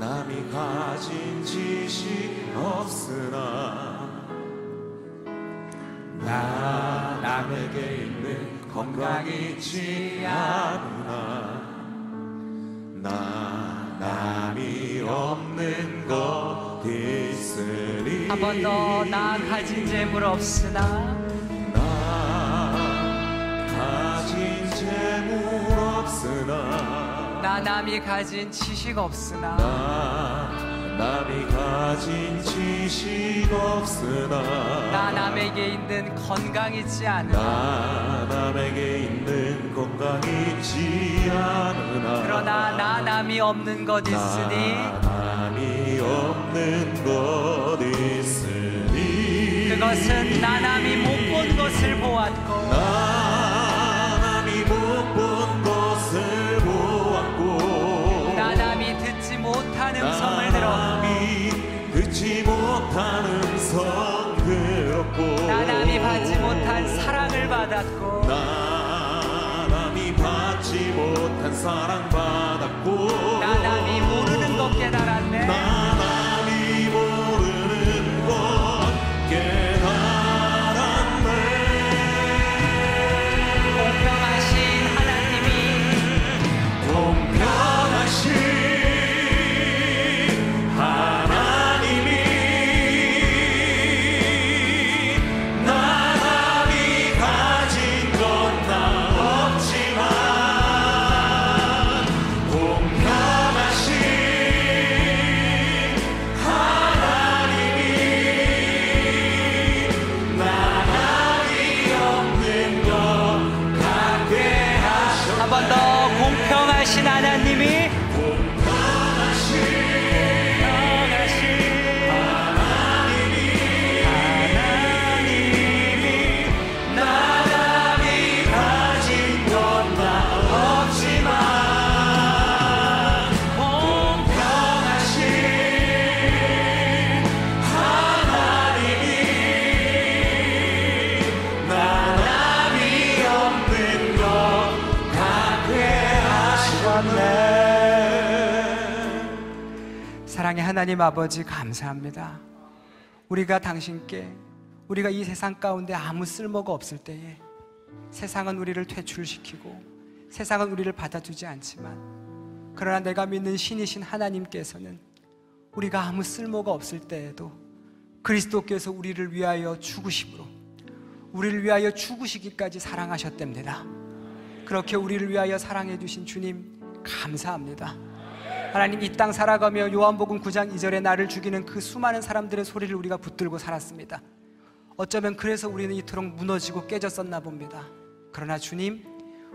남이 가진 지식 없으나 남에게 있는 건강이 있지 않으나 남이 없는 것 있으리. 한 번 더. 나 가진 재물 없으나 가진 재물 없으나 나 남이 가진 지식 없으나 남이 가진 지식 없으나 나 남에게 있는 건강 있지 않으나 남에게 있는 건강 있지 않으나 그러나 나 남이 없는 것 있으니 남이 없는 것 있으니 그것은 나 남이 못 본 것을 보았고 남이 못 본 것을 보았고 나 남이 듣지 못한 음성을 들었고 듣지 못한 음성 들었고 나 남이 받지 못한 사랑을 받았고 나 남이 받지 못한 사랑 받았고 나 남이 모르는 것 깨달았네. 나 남이 모르는 것 깨달았네. 공평하신 하나님이 한 번 더. 공평하신 하나님이 사랑의 하나님 아버지, 감사합니다. 우리가 당신께, 우리가 이 세상 가운데 아무 쓸모가 없을 때에 세상은 우리를 퇴출시키고 세상은 우리를 받아주지 않지만, 그러나 내가 믿는 신이신 하나님께서는 우리가 아무 쓸모가 없을 때에도 그리스도께서 우리를 위하여 죽으심으로, 우리를 위하여 죽으시기까지 사랑하셨답니다. 그렇게 우리를 위하여 사랑해 주신 주님 감사합니다. 하나님, 이 땅 살아가며 요한복음 9장 2절에 나를 죽이는 그 수많은 사람들의 소리를 우리가 붙들고 살았습니다. 어쩌면 그래서 우리는 이토록 무너지고 깨졌었나 봅니다. 그러나 주님,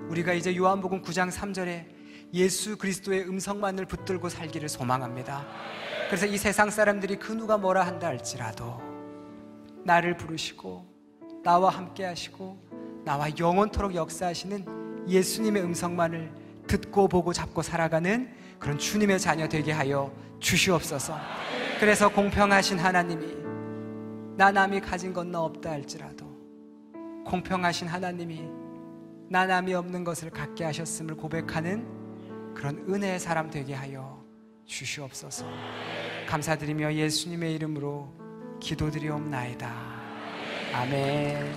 우리가 이제 요한복음 9장 3절에 예수 그리스도의 음성만을 붙들고 살기를 소망합니다. 그래서 이 세상 사람들이 그 누가 뭐라 한다 할지라도 나를 부르시고 나와 함께 하시고 나와 영원토록 역사하시는 예수님의 음성만을 듣고 보고 잡고 살아가는 그런 주님의 자녀 되게 하여 주시옵소서. 그래서 공평하신 하나님이 나 남이 가진 건 너 없다 할지라도 공평하신 하나님이 나 남이 없는 것을 갖게 하셨음을 고백하는 그런 은혜의 사람 되게 하여 주시옵소서. 감사드리며 예수님의 이름으로 기도드리옵나이다. 아멘.